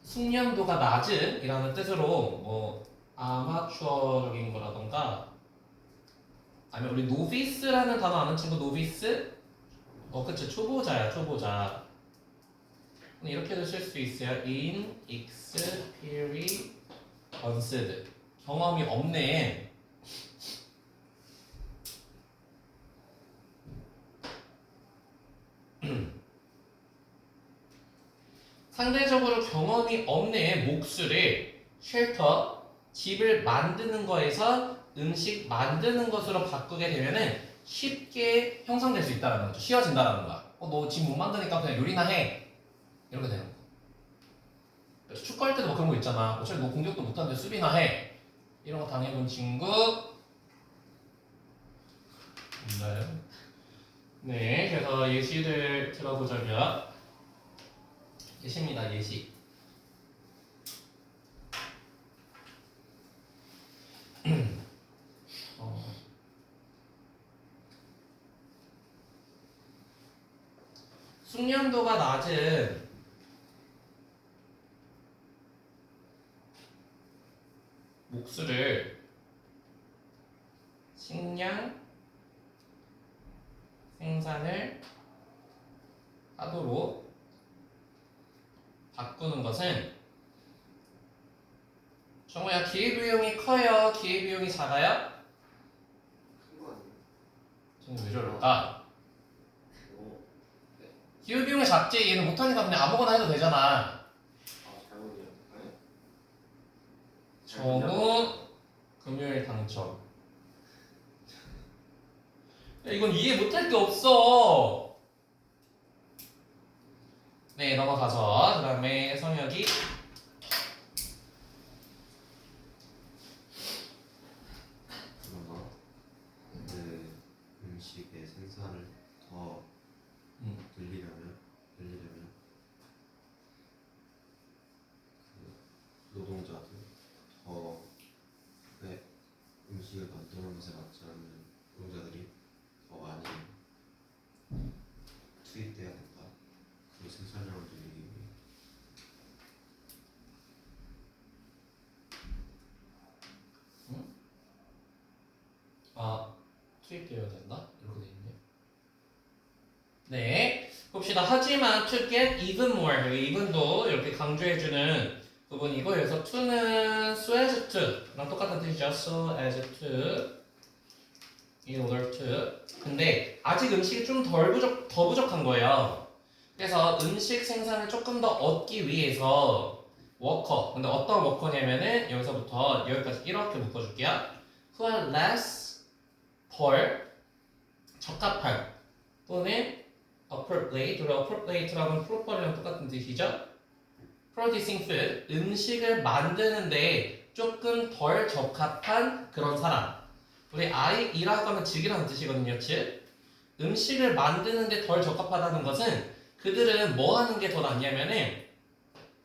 숙련도가 낮은 이라는 뜻으로 뭐 아마추어적인 거라던가 아니면 우리 노비스라는 단어 아는 친구 노비스? 그치, 초보자야, 초보자. 이렇게도 쓸 수 있어요. inexperienced. 경험이 없네. 상대적으로 경험이 없는 목수를 쉘터, 집을 만드는 거에서 음식 만드는 것으로 바꾸게 되면은 쉽게 형성될 수 있다는 거죠. 쉬워진다는 거야. 너 집 못 만드니까 그냥 요리나 해. 이렇게 되는 거. 그래서 축구할 때도 뭐 그런 거 있잖아. 어차피 너 공격도 못하는데 수비나 해. 이런 거 당해본 친구 있나요? 네, 그래서 예시를 들어보자면 예시입니다. 예시. 숙련도가 낮은 목수를 식량 생산을 하도록 바꾸는 것은 정우야, 기회비용이 커요? 기회비용이 작아요? 큰거 아니에요? 저는 왜 저럴까? 오. 기회비용이 작지. 얘는 못하니까 그냥 아무거나 해도 되잖아. 아 잘못이요. 네? 정우 금요일 당첨. 야, 이건 이해 못할 게 없어. 네, 넘어가서 그 다음에 성혁이 그러나 그 음식의 생산을 더 늘리려면 그 노동자들 더 음식을 만드는 것에 맞지 않는 노동자들이 더 많이 투입돼야 된다. 그 생산량을 늘리기 위해. 투입되어야 된다? 네, 봅시다. 하지만 to get even more, 여기 even도 이렇게 강조해주는 부분이고 여기서 to는 so as to랑 똑같은 뜻이죠. so as to, in order to. 근데 아직 음식이 좀 더 부족한 거예요. 그래서 음식 생산을 조금 더 얻기 위해서 워커, 근데 어떤 워커냐면은 여기서부터 여기까지 이렇게 묶어줄게요. who are less, 덜 적합한 또는 appropriate, 우리 appropriate라고는 proper이랑 똑같은 뜻이죠. producing food, 음식을 만드는데 조금 덜 적합한 그런 사람. 우리 I이라고 하면 즉이라는 뜻이거든요. 즉, 음식을 만드는데 덜 적합하다는 것은 그들은 뭐 하는 게 더 낫냐면은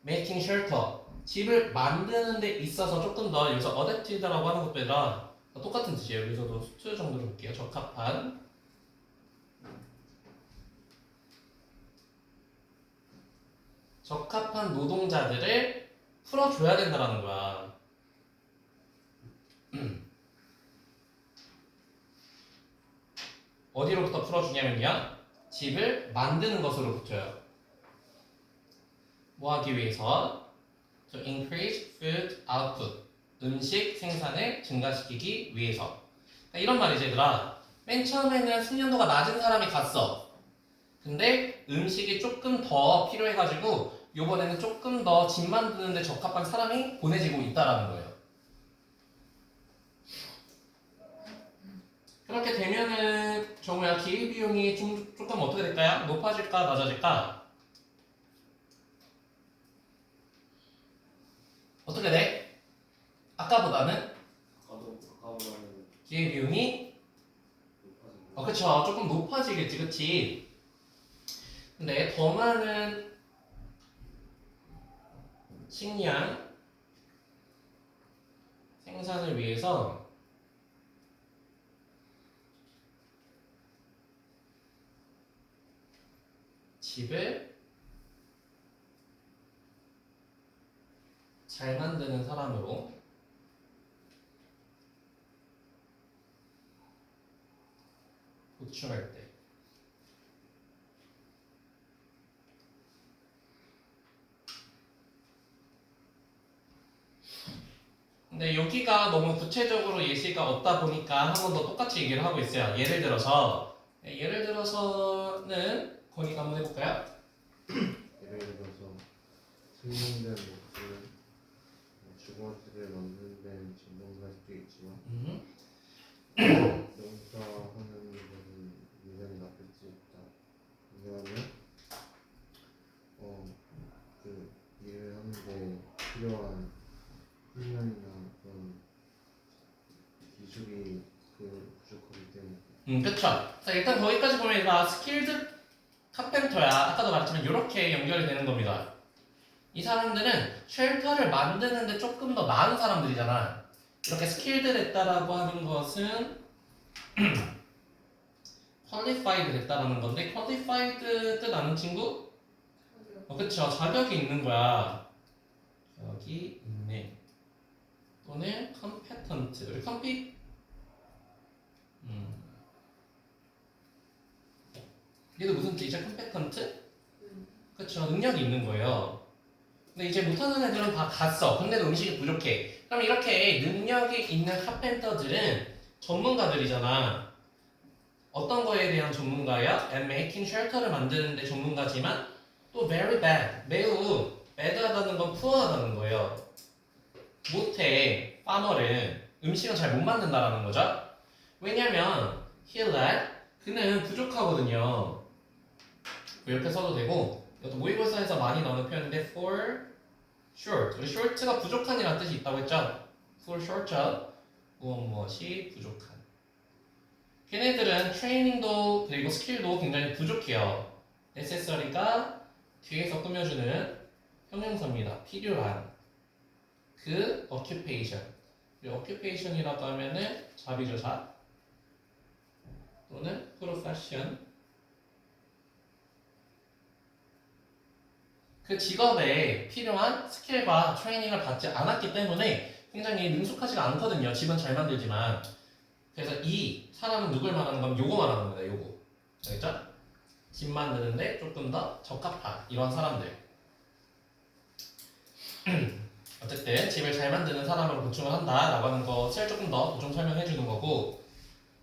making shelter, 집을 만드는 데 있어서 조금 더 여기서 adapted라고 하는 것보다 똑같은 뜻이에요. 여기서도 수트 정도로 볼게요. 적합한 노동자들을 풀어줘야 된다는 거야. 어디로부터 풀어주냐면요. 집을 만드는 것으로부터요. 뭐 하기 위해서? To increase food output. 음식 생산을 증가시키기 위해서. 그러니까 이런 말이지 얘들아. 맨 처음에는 숙련도가 낮은 사람이 갔어. 근데 음식이 조금 더 필요해가지고 요번에는 조금 더 집 만드는데 적합한 사람이 보내지고 있다라는 거예요. 그렇게 되면은 정우야 기회비용이 조금 어떻게 될까요? 높아질까 낮아질까? 어떻게 돼? 아까보다는 아까보다는 기회비용이 높아진 그쵸 조금 높아지겠지 그치? 근데 더 많은 식량 생산을 위해서 집을 잘 만드는 사람으로 보충할 때 근데 여기가 너무 구체적으로 예시가 없다 보니까 한 번 더 똑같이 얘기를 하고 있어요. 예를 들어서는 건이가 한번 해볼까요? 예를 들어서 생성된 목숨은 주거지를 만드는 데는 진동할 수도 있지만 농사하는 것은 굉장히 나쁠 수 있다. 왜냐하면 그 일을 하는데 필요한 훈련이나 그런 기술이 부족하기 때문에. 그쵸. 자, 일단 거기까지 보면 얘가 스킬드 카펜터야. 아까도 말했지만 이렇게 연결이 되는 겁니다. 이 사람들은 쉘터를 만드는데 조금 더 나은 사람들이잖아. 이렇게 스킬드 됐다라고 하는 것은 qualified 됐다라는 건데 qualified 뜻 아는 친구? 그쵸. 자격이 있는 거야. 자격이 있네. 또는 competent. 우리 얘도 무슨 뜻이죠? competent? 그쵸. 능력이 있는 거예요. 근데 이제 못하는 애들은 다 갔어. 근데도 음식이 부족해. 그럼 이렇게 능력이 있는 카펜터들은 전문가들이잖아. 어떤 거에 대한 전문가야? And making shelter를 만드는데 전문가지만 또 very bad, 매우 bad하다는 건 poor하다는 거예요. 못해, farmer은 음식은 잘 못 만든다라는 거죠. 왜냐면 he lacked, 그는 부족하거든요. 이렇게 써도 되고 이것도 모의고사에서 많이 나오는 표현인데 for short, 우리 short가 부족한이라는 뜻이 있다고 했죠. for short of 무엇이 부족한. 걔네들은 트레이닝도 그리고 스킬도 굉장히 부족해요. necessary가 뒤에서 꾸며주는 형용사입니다. 필요한 그 occupation. 이 occupation이라고 하면은 잡이죠, 잡. 또는 profession. 그 직업에 필요한 스킬과 트레이닝을 받지 않았기 때문에 굉장히 능숙하지가 않거든요. 집은 잘 만들지만. 그래서 이 사람은 누굴 말하는 건 요거 말하는 겁니다. 요거. 알겠죠? 집 만드는데 조금 더 적합한 이런 사람들. 어쨌든 집을 잘 만드는 사람을 보충을 한다라고 하는 것을 조금 더 보충 설명해 주는 거고.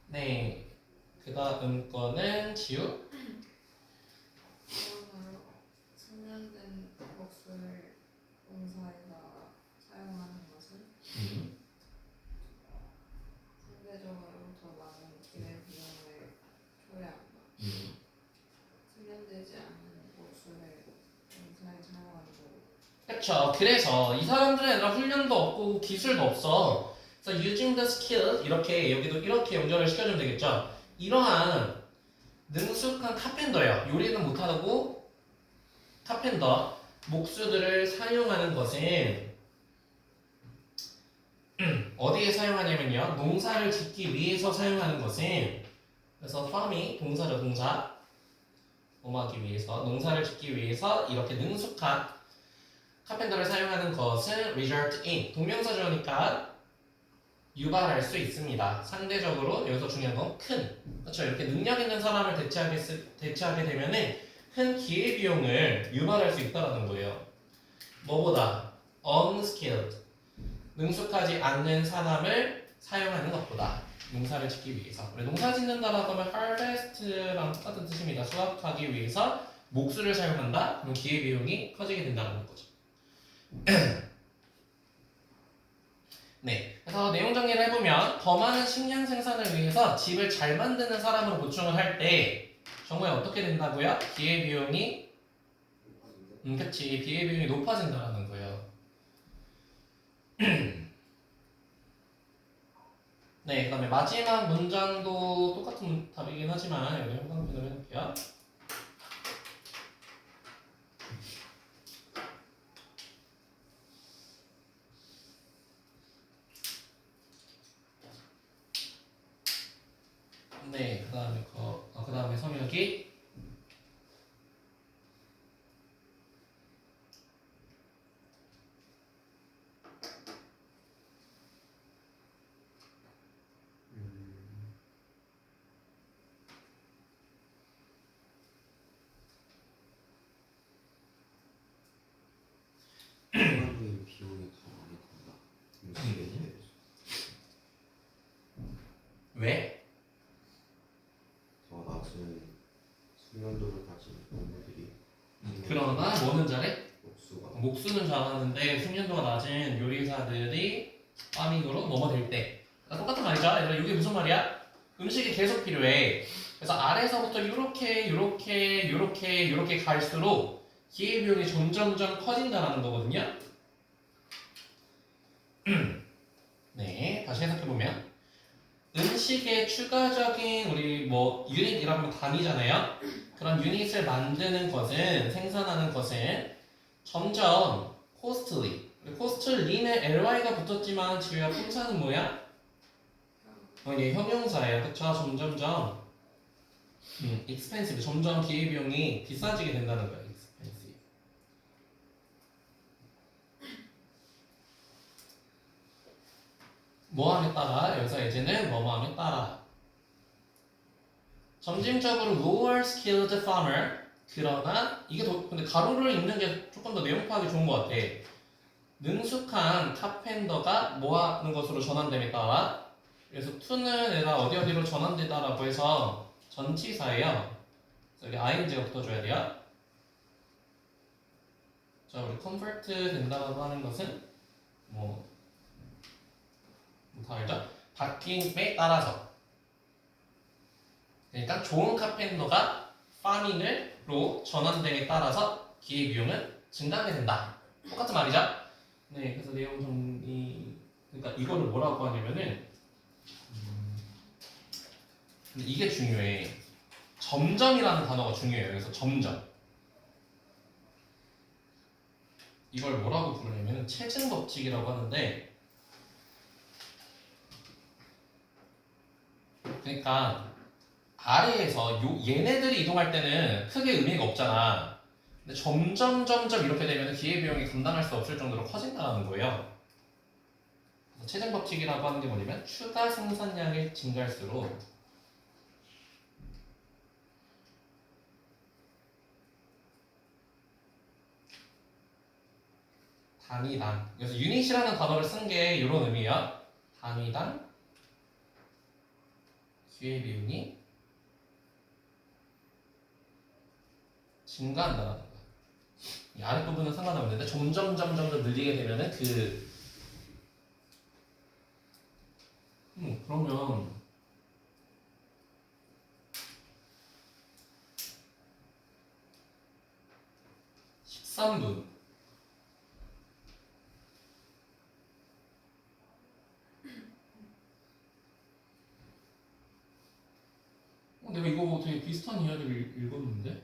네, 그 다음 거는 지우. 이거는 숙련된 복수를 동사에다 사용하는 것은 상대적으로 더 많은 기회 비용을 초래한다. 숙련되지 않은 복수를 동사에 사용하는 거고. 그렇죠. 그래서 이 사람들은 훈련도 없고 기술도 없어. 그래서 using the skill 이렇게 여기도 이렇게 연결을 시켜주면 되겠죠. 이러한 능숙한 카펜터예요. 요리는 못하고 카펜터 목수들을 사용하는 것은 어디에 사용하냐면요. 농사를 짓기 위해서 사용하는 것은 그래서 farm이 동사죠. 동사 뭐하기 위해서 농사를 짓기 위해서 이렇게 능숙한 카펜터를 사용하는 것은 result in 동명사주어니까 유발할 수 있습니다. 상대적으로 여기서 중요한 건 큰. 그렇죠. 이렇게 능력 있는 사람을 대체하게 되면은 큰 기회 비용을 유발할 수 있다는 거예요. 뭐보다 unskilled 능숙하지 않는 사람을 사용하는 것보다 농사를 짓기 위해서. 우리 농사 짓는다라고 하면 harvest랑 똑같은 뜻입니다. 수확하기 위해서 목수를 사용한다. 그럼 기회 비용이 커지게 된다는 거죠. 네, 그래서 내용 정리를 해보면 더 많은 식량 생산을 위해서 집을 잘 만드는 사람으로 보충을 할 때 정말 어떻게 된다고요? 기회비용이 그치 기회비용이 높아진다는 거예요. 네, 그 다음에 마지막 문장도 똑같은 답이긴 하지만 여기 형광펜으로 해놓을게요. 네, 그 다음에 성역이 일반적인 비용이 더 많이 든다. 음식에 대해서. 왜? 더 낮은 숙련도를 가진 동물들이 그러나 뭐는 잘해? 목수가 목수는 잘하는데 숙련도가 낮은 요리사들이 파밍으로 넘어들 때 똑같은 말이죠. 얘들아 이게 무슨 말이야? 음식이 계속 필요해. 그래서 아래서부터 요렇게 갈수록 기회비용이 점점점 커진다는 거거든요. 네, 다시 해석해보면 음식의 추가적인 우리 뭐 유닛이라고 하면 단위잖아요. 그런 유닛을 만드는 것은 생산하는 것은 점점 costly. costly는 ly가 붙었지만 지우야 품사는 뭐야? 예, 형용사예요. 그쵸? 점점점 expensive. 점점 기회비용이 비싸지게 된다는 거예요. expensive. 뭐함에 따라 여기서 예제는 뭐뭐함에 따라 점진적으로 lower skilled farmer 그러나 이게 더 근데 가로를 읽는 게 조금 더 내용 파악이 좋은 것 같아. 능숙한 카펜더가 뭐 하는 것으로 전환됨에 따라 그래서 to는 얘가 어디로 전환되다라고 해서 전치사예요. 그래서 여기 ing가 붙어줘야 돼요. 자 우리 convert 된다고 하는 것은 뭐 다 알죠? 바뀜에 따라서 그러니까 좋은 카펜터가 파밍으로 전환됨에 따라서 기회비용은 증가하게 된다. 똑같은 말이죠? 네, 그래서 내용 정리 그러니까 이거를 뭐라고 하냐면은 근데 이게 중요해. 점점이라는 단어가 중요해요. 그래서 점점 이걸 뭐라고 부르냐면은 체증 법칙이라고 하는데 그러니까 아래에서 얘네들이 이동할 때는 크게 의미가 없잖아. 근데 점점 이렇게 되면 기회비용이 감당할 수 없을 정도로 커진다는 거예요. 체증 법칙이라고 하는 게 뭐냐면 추가 생산량이 증가할수록 단위당. 그래서 유닛이라는 단어를 쓴 게 이런 의미야. 단위당 기회비용이 증가한다는 거야. 이 아랫부분은 상관없는데 점점 더 늘리게 되면은 그러면 13분 내가 이거 되게 비슷한 이야기를 읽었는데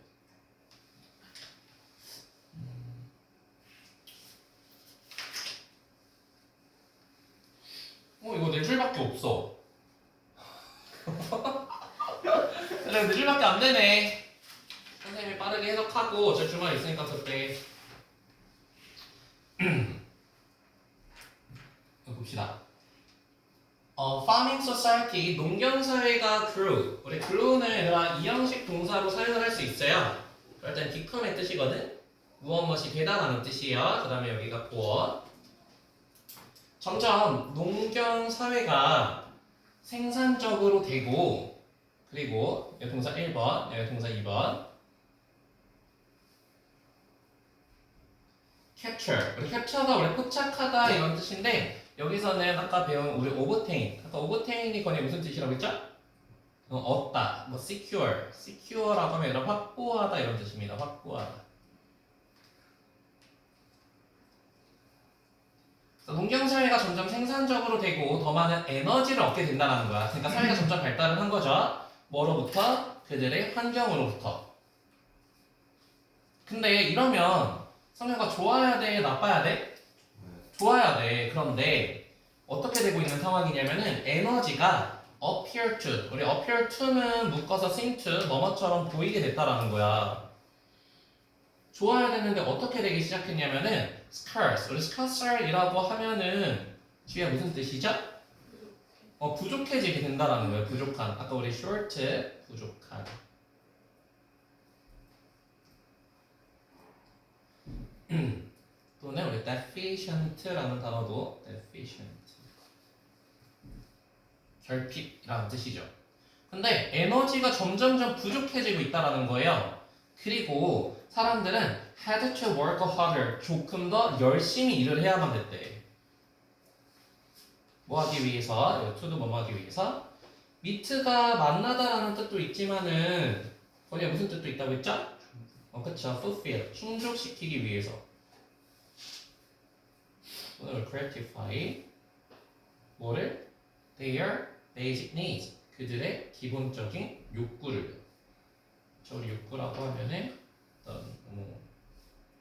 이거 네 줄밖에 없어. 그래, 네 줄밖에 안 되네. 선생님이 빠르게 해석하고 어차피 주말 있으니까 그때 봅시다. Farming Society, 농경사회가 grew. 우리 grew는 얘들아 이형식 동사로 사용을 할 수 있어요. 일단 become의 뜻이거든. 무엇 배당하는 뜻이에요. 그 다음에 여기가 보어. 점점 농경사회가 생산적으로 되고 그리고 여기 동사 1번, 여기 동사 2번 capture. 우리 capture가 원래 포착하다 이런 뜻인데 여기서는 아까 배운 우리 obtain. 아까 obtain이 거의 무슨 뜻이라고 했죠? 얻다, 뭐 secure. secure라고 하면 얘들아 확보하다 이런 뜻입니다. 확보하다. 농경사회가 점점 생산적으로 되고 더 많은 에너지를 얻게 된다는 거야. 그러니까 사회가 점점 발달을 한 거죠. 뭐로부터? 그들의 환경으로부터. 근데 이러면 성녀가 좋아야 돼? 나빠야 돼? 좋아야 돼. 그런데 어떻게 되고 있는 상황이냐면은 에너지가 appear to. 우리 appear to는 묶어서 seem to 뭐뭐처럼 보이게 됐다라는 거야. 좋아야 되는데 어떻게 되기 시작했냐면은 scarce. 우리 scarce이라고 하면은 뒤에 무슨 뜻이죠? 부족해지게 된다라는 거예요. 부족한. 아까 우리 short 부족한. 또는 우리 deficient라는 단어도 deficient. 결핍이라는 뜻이죠. 근데 에너지가 점점점 부족해지고 있다라는 거예요. 그리고 사람들은 had to work harder. 조금 더 열심히 일을 해야만 됐대. 뭐 하기 위해서? to도 뭐 하기 위해서? meet가 만나다라는 뜻도 있지만은 거기에 무슨 뜻도 있다고 했죠? 그쵸. fulfill. 충족시키기 위해서. 오늘 gratify. 뭐를? Their basic needs. 그들의 기본적인 욕구를. 우리 욕구라고 하면은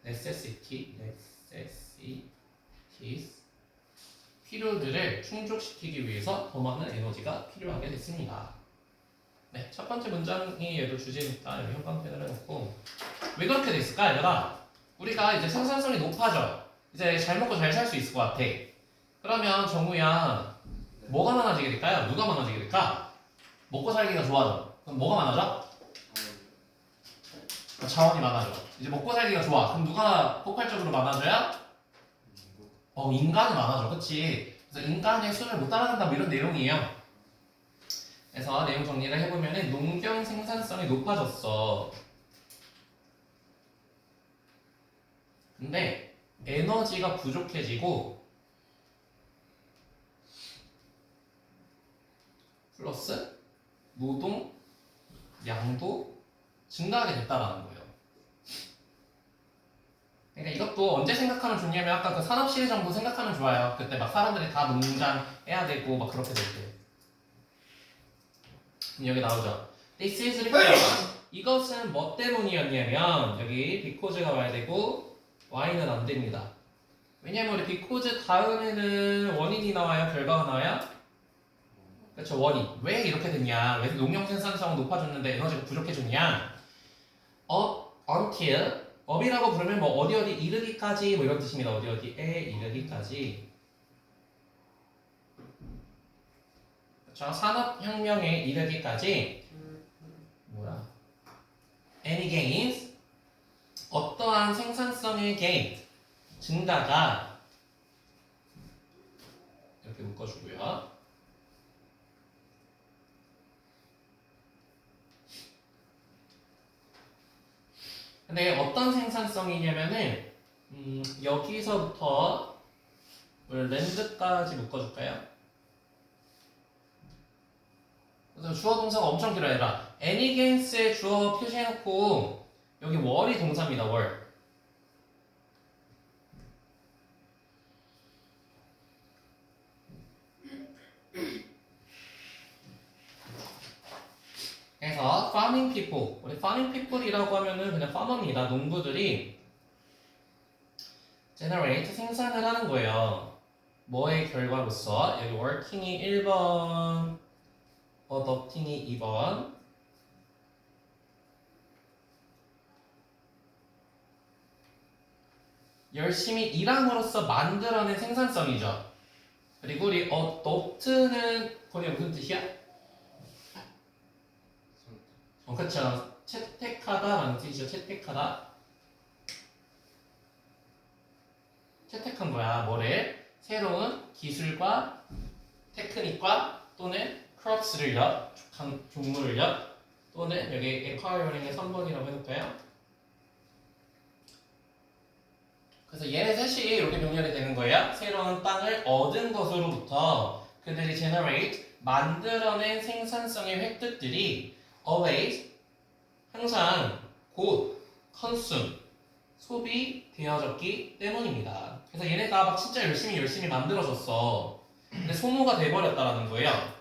necessities 필요들을 충족시키기 위해서 더 많은 에너지가 필요하게 됐습니다. 네, 첫 번째 문장이 얘도 주제니까 여기 형광펜을 해놓고 왜 그렇게 됐을까 얘들아? 우리가 이제 생산성이 높아져. 이제 잘 먹고 잘 살 수 있을 것 같아. 그러면 정우야 뭐가 많아지게 될까요? 누가 많아지게 될까? 먹고 살기가 좋아져. 그럼 뭐가 많아져? 자원이 많아져. 이제 먹고 살기가 좋아. 그럼 누가 폭발적으로 많아져야? 인간이 많아져. 그치? 그래서 인간의 수를 못 따라간다 뭐 이런 내용이에요. 그래서 내용 정리를 해보면 농경 생산성이 높아졌어. 근데 에너지가 부족해지고 플러스 노동 양도 증가하게 됐다라는 거예요. 그러니까 이것도 언제 생각하면 좋냐면 아까 그 산업시대 정도 생각하면 좋아요. 그때 막 사람들이 다 농장 해야 되고 막 그렇게 될 때. 그럼 여기 나오죠. This is because. 이것은 뭐 때문이었냐면 여기 because가 와야 되고 why는 안 됩니다. 왜냐면 우리 because 다음에는 원인이 나와요? 결과가 나와요? 그렇죠. 원인. 왜 이렇게 됐냐? 왜 농경 생산성은 높아졌는데 에너지가 부족해졌냐? until 업이라고 부르면 뭐 어디 이르기까지 뭐 이런 뜻입니다. 어디에 이르기까지. 그렇죠. 산업혁명에 이르기까지 any gains 어떠한 생산성의 gain 증가가 묶어주고요. 근데 어떤 생산성이냐면은 여기서부터 랜드까지 묶어줄까요? 그래서 주어 동사가 엄청 길어야 아니라 anygance의 주어 표시해놓고 여기 월이 동사입니다. 월. 그래서 farming people, 우리 farming people이라고 하면은 그냥 farmer입니다. 농부들이 generate 생산을 하는 거예요. 뭐의 결과로서 여기 working이 1번, adopting이 2번. 열심히 일함으로써 만들어낸 생산성이죠. 그리고 우리 adopt는 거기 무슨 뜻이야? 그쵸. 채택하다라는 뜻이죠. 채택하다. 채택한 거야. 뭐를? 새로운 기술과 테크닉과 또는 crops를요. 종물을요. 또는 여기 acquiring의 3번이라고 해볼까요? 그래서 얘네 셋이 이렇게 병렬이 되는 거예요. 새로운 땅을 얻은 것으로부터 그들이 generate, 만들어낸 생산성의 획득들이 always, 항상 곧 consume, 소비되어졌기 때문입니다. 그래서 얘네가 막 진짜 열심히 만들어졌어. 근데 소모가 돼버렸다라는 거예요.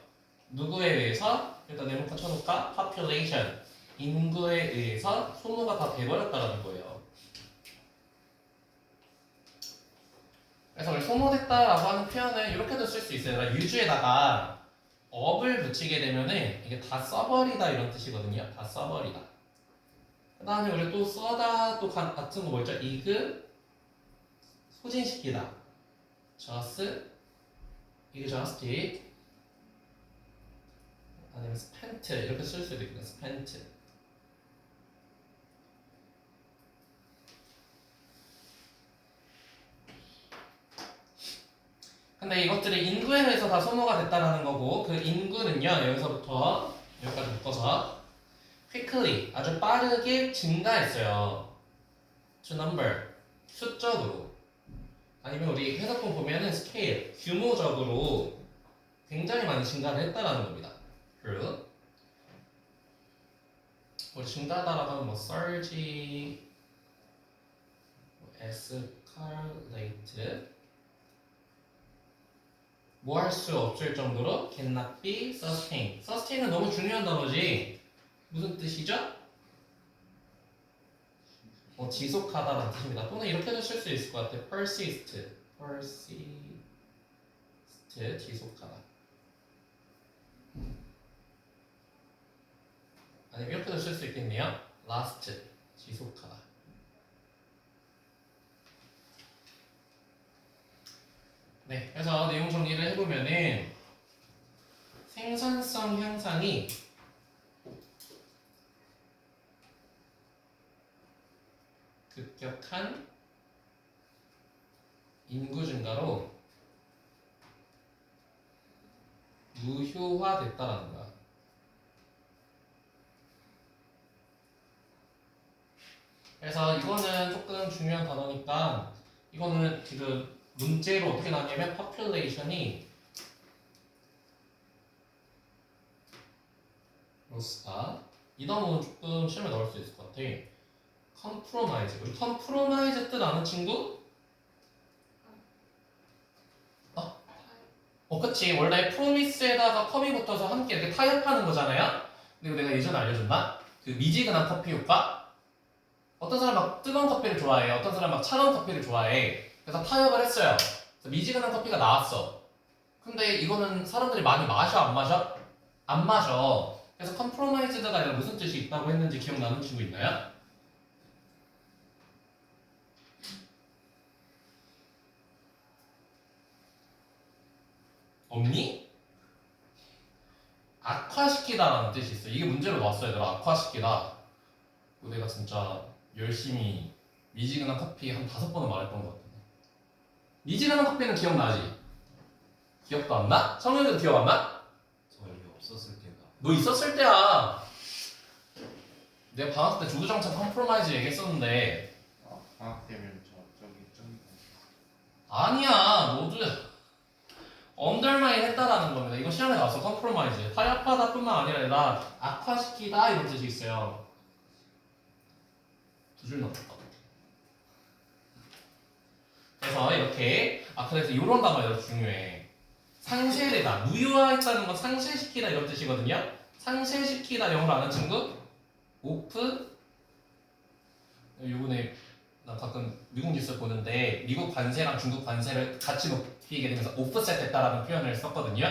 누구에 의해서? 일단 네모칸 쳐놓을까? population, 인구에 의해서 소모가 다 돼버렸다라는 거예요. 그래서 우리 소모됐다라고 하는 표현을 이렇게도 쓸 수 있어요. 그러니까 유주에다가 업을 붙이게 되면은 이게 다 써버리다 이런 뜻이거든요. 다 써버리다. 그 다음에 우리 또 써다 또 같은 거 뭐였죠? 이그 소진시키다. just exhausted 아니면 spent 이렇게 쓸 수도 있거든요. spent. 근데 이것들이 인구에 의해서 다 소모가 됐다라는 거고 그 인구는요 여기서부터 여기까지 묶어서 quickly 아주 빠르게 증가했어요. to number 수적으로 아니면 우리 해석본 보면은 scale 규모적으로 굉장히 많이 증가를 했다라는 겁니다. 그리고 우리 증가하다라고 하면 뭐 surge, escalate 뭐 할 수 없을 정도로 cannot be sustained. sustain은 너무 중요한 단어지. 무슨 뜻이죠? 지속하다라는 뜻입니다. 또는 이렇게도 쓸 수 있을 것 같아요. persist, 지속하다. 아니면 이렇게도 쓸 수 있겠네요. last, 지속하다. 네, 그래서 내용 정리를 해보면은 생산성 향상이 급격한 인구 증가로 무효화됐다라는 거야. 그래서 이거는 조금 중요한 단어니까 이거는 지금 문제로 어떻게 나왔냐면 population이 로스다. 이 단어는 조금 시험에 넣을 수 있을 것 같아. compromise. 우리 compromise 뜻 아는 친구? 그치. 원래 promise에다가 com이 붙어서 함께 이렇게 타협하는 거잖아요. 근데 이거 내가 예전에 알려줬나? 그 미지근한 커피 효과? 어떤 사람 막 뜨거운 커피를 좋아해. 어떤 사람 막 차가운 커피를 좋아해. 그래서 타협을 했어요. 그래서 미지근한 커피가 나왔어. 근데 이거는 사람들이 많이 마셔? 안 마셔? 안 마셔. 그래서 compromised가 아니라 무슨 뜻이 있다고 했는지 기억나는 친구 있나요? 없니? 악화시키다라는 뜻이 있어. 이게 문제로 나왔어 얘들아. 악화시키다. 내가 진짜 열심히 미지근한 커피 한 5번은 말했던 것 같은데. 미지근한 커피는 기억나지? 기억도 안 나? 성현이도 기억 안 나? 저 여기 없었을 때가 너 있었을 때야. 내가 방학 때 주구장창 컴프로마이즈 얘기했었는데 방학 되면 저기 좀 아니야. 너도 언더마인 했다라는 겁니다. 이거 시험에 나와서 컴프로마이즈. 타협하다뿐만 아니라 악화시키다 이런 뜻이 있어요. 두 줄 넣었다. 그래서 이렇게 그래서 이런 단어가 중요해. 상쇄되다. 무효화했다는 건 상쇄시키다 이런 뜻이거든요. 상쇄시키다 영어로 아는 친구? 오프. 요번에 나 가끔 미국 뉴스 보는데 미국 관세랑 중국 관세를 같이 높이게 되면서 오프셋 됐다라는 표현을 썼거든요.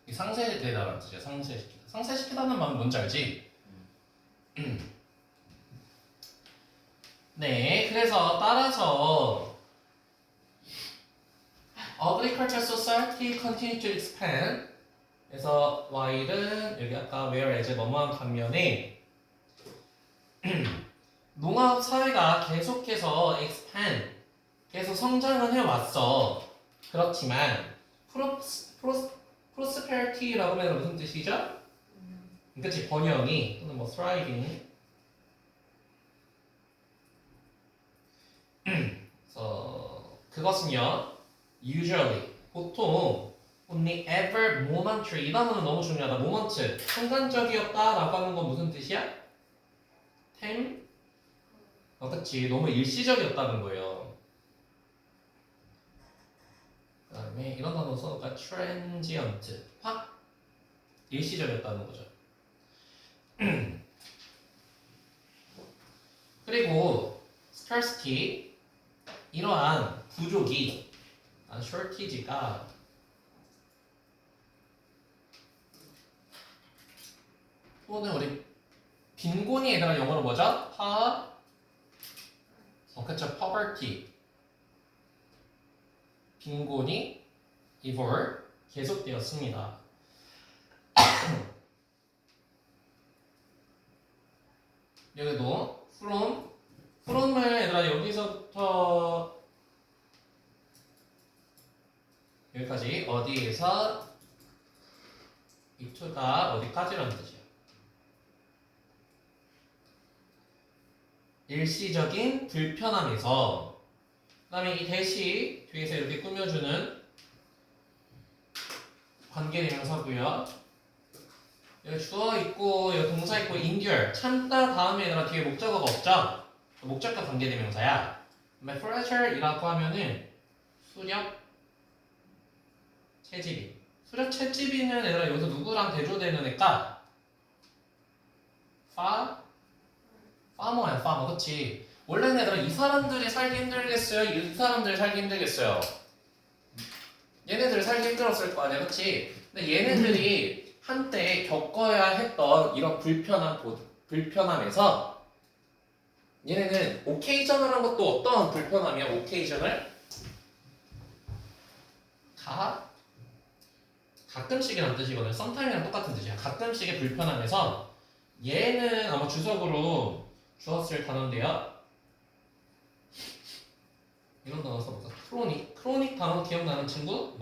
이 상쇄되다라는 뜻이야. 상쇄시키다. 상쇄시키다는 말은 뭔지 알지? 네, 그래서 따라서 Agricultural Society continue to expand. 그래서 while은 여기 아까 whereas 뭐뭐한 반면에 농업 사회가 계속해서 expand, 계속 성장을 해왔어. 그렇지만 prosperity라고 하면 무슨 뜻이죠? 그치, 번영이 또는 뭐 thriving. 그래서 그것은요, usually 보통 only ever momentary 이 단어는 너무 중요하다. moment 순간적이었다라고 하는 건 무슨 뜻이야? tem 그치. 너무 일시적이었다는 거예요. 그 다음에 이런 단어 써놓을까? transient. 확 일시적이었다는 거죠. 그리고 scarcity 이러한 부족이 shortage가 또는 우리 빈곤이 얘들아 영어로 뭐죠? 그쵸. poverty. 빈곤이 ever 계속되었습니다. 여기도 from을 얘들아 여기서부터 여기까지 어디에서 이 to가 어디까지라는 뜻이에요. 일시적인 불편함에서 그 다음에 이 대시 뒤에서 이렇게 꾸며주는 관계대명사고요. 여기 주어 있고 여기 동사 있고 endure 참다 다음에 얘들아 뒤에 목적어가 없죠? 목적과 관계대명사야. 그다음에 pressure이라고 하면은 수력 채집이. 수력 채집이는 얘들아 여기서 누구랑 대조되는 애까? 파머야 파머. 그치? 원래는 얘들아 이 사람들이 살기 힘들겠어요? 이 사람들이 살기 힘들겠어요? 얘네들이 살기 힘들었을 거 아니야. 그치? 근데 얘네들이 한때 겪어야 했던 이런 불편함에서 얘네는 오케이저널한 것도 어떤 불편함이야? 오케이저널? 가끔씩이라는 뜻이거든. sometime이랑 똑같은 뜻이야. 가끔씩의 불편함에서 얘는 아마 주석으로 주었을 단어인데요. 이런 단어 써볼까? 크로닉 단어 기억나는 친구?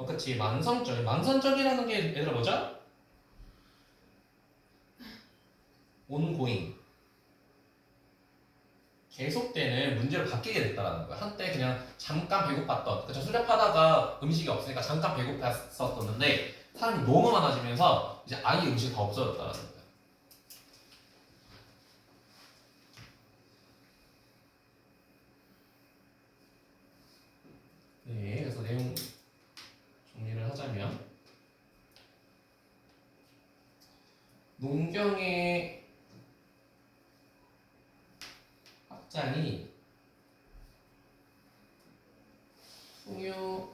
그치. 만성적. 만성적이라는 게 얘들아 뭐죠? ongoing. 계속되는 문제로 바뀌게 됐다라는 거야. 한때 그냥 잠깐 배고팠던, 그쵸? 수렵하다가 음식이 없으니까 잠깐 배고팠었는데 사람이 너무 많아지면서 이제 아예 음식이 다 없어졌다라는 거야. 네, 그래서 내용 정리를 하자면 농경의 확장이 풍요는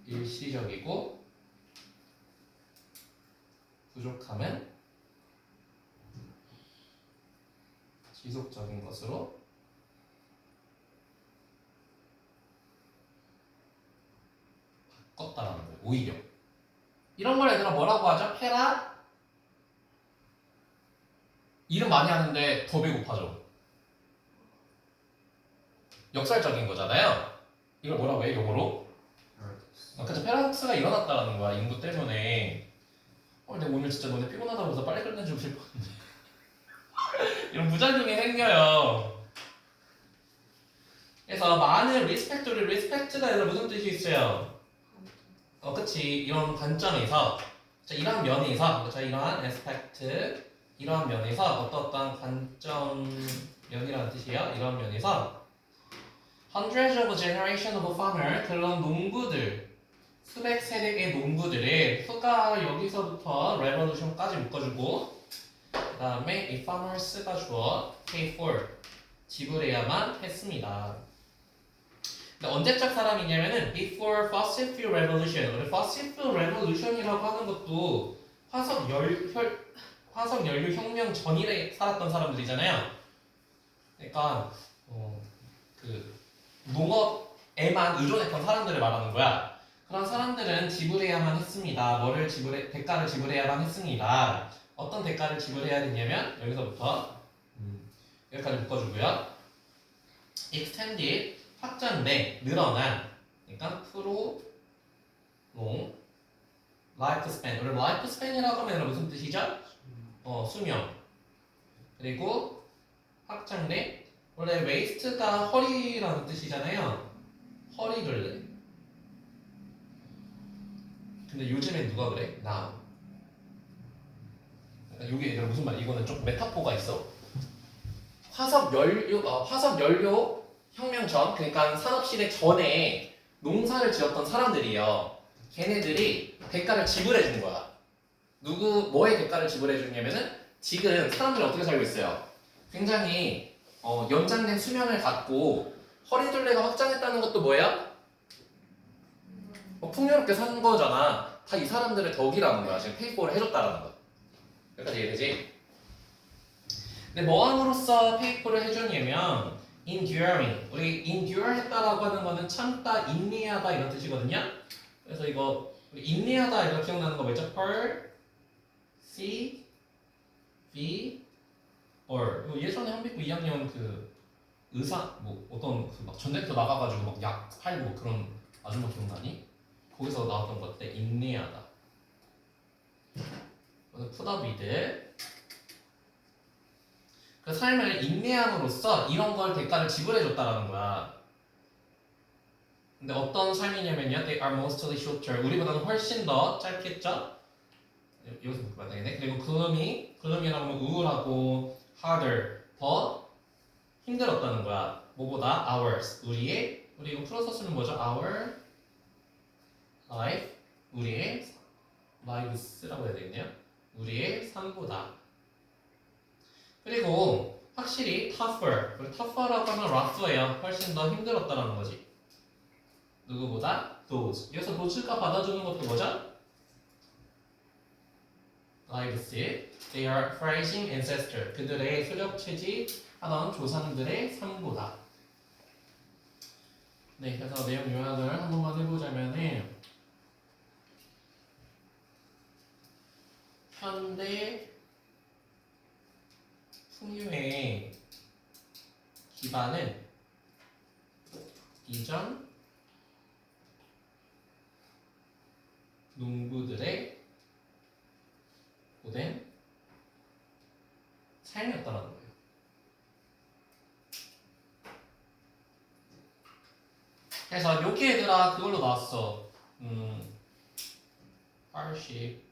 일시적이고 부족함은 지속적인 것으로 바꿨다라는 거예요. 오히려 이런 걸 얘들아 뭐라고 하죠? 일은 많이 하는데 더 배고파져. 역설적인 거잖아요. 이걸 뭐라고 해 영어로? 그쵸, 패러독스가 일어났다는 거야 인구 때문에. 근데 오늘 진짜 너네 피곤하다고 해서 빨리 끝내주고 싶었는데 이런 부작용이 생겨요. 그래서 많은 리스펙트를 리스펙트가 얘들아 무슨 뜻이 있어요? 그치, 이런 관점에서, 자, 이런 면에서, 자, 이러한 에스펙트, 이러한 면에서 어떤 관점 면이라는 뜻이에요. 이런 면에서 hundreds of generation of farmer, 그런 농부들, 수백 세대의 농부들의 후가 여기서부터 revolution까지 묶어주고, 그 다음에 이 farmers가 주어 pay for, 지불해야만 했습니다. 근데 언제적 사람이냐면은 before fossil fuel revolution. 우리 fossil fuel revolution이라고 하는 것도 화석 연료 혁명 전일에 살았던 사람들이잖아요. 그러니까 그 농업에만 의존했던 사람들을 말하는 거야. 그런 사람들은 지불해야만 했습니다. 대가를 지불해야만 했습니다. 어떤 대가를 지불해야 됐냐면 여기서부터 여기까지 묶어주고요. extended, 확장된, 늘어난, 그러니까 프로롱, lifespan. 우리 lifespan이라고 하면 무슨 뜻이죠? 수명. 그리고 확장된, 원래 waist가 허리라는 뜻이잖아요. 허리를 내. 근데 요즘엔 누가 그래? now. 이게 얘들아 무슨 말이야? 이거는 좀 메타포가 있어. 화석 연료 혁명 전, 그러니까 산업시대 전에 농사를 지었던 사람들이요. 걔네들이 대가를 지불해 주는 거야. 뭐에 대가를 지불해 주냐면은 지금 사람들이 어떻게 살고 있어요? 굉장히 연장된 수명을 갖고 허리둘레가 확장했다는 것도 뭐예요? 풍요롭게 산 거잖아. 다 이 사람들의 덕이라는 거야. 지금 페이포를 해줬다라는 거. 여기까지 이해되지? 근데 뭐함으로써 페이포를 해주냐면 enduring. 우리 endure 했다라고 하는 거는 참다, 인내하다 이런 뜻이거든요. 그래서 이거 우리 인내하다 이거 기억나는 거 뭐죠? persevere. 이거 예전에 한빛부 2학년 그 의사 뭐 어떤 그 막 전쟁터 나가가지고 막 약 팔고 그런 아줌마 기억나니? 거기서 나왔던 것 같아. 인내하다. 푸더비드. 그 삶을 인내함으로써 이런 걸 대가를 지불해줬다라는 거야. 근데 어떤 삶이냐면요, they are mostly shorter. 우리보다는 훨씬 더 짧겠죠? 여기서 묶어야 되겠네. 그리고 gloomy,라고 하면 우울하고 harder, 더 힘들었다는 거야. 뭐보다 ours, 우리 이거 풀어서 쓰면 뭐죠? our life, 우리의 lives라고 해야 되겠네요. 우리의 삶보다. 그리고 확실히 tougher, tougher라고 하면 rough예요. 훨씬 더 힘들었다라는 거지. 누구보다 those. 여기서 those가 받아주는 것도 뭐죠? lives. They are thriving ancestor. 그들의 수렵 채집하던 조상들의 삶보다. 네, 그래서 내용 요약을 한 번만 해보자면은 현대 풍요의 기반은 이전 농부들의 고된 삶이었다는 거예요. 그래서 여기 얘들아 그걸로 나왔어. hardship,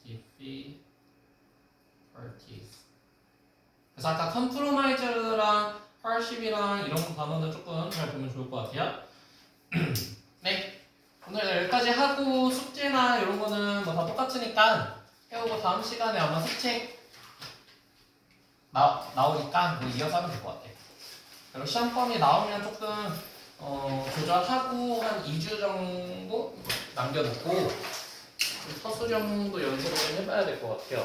difficulties. 그래서 아까 compromise랑 hardship이랑 이런 단어는 조금 잘 보면 좋을 것 같아요. 네, 오늘 여기까지 하고 숙제나 이런 거는 뭐 다 똑같으니까 해오고 다음 시간에 아마 숙제 나오니까 이어서 하면 될 것 같아요. 그리고 시험범위 나오면 조금 조절하고 한 2주 정도 남겨놓고 서술형도 연습을 좀 해봐야 될 것 같아요.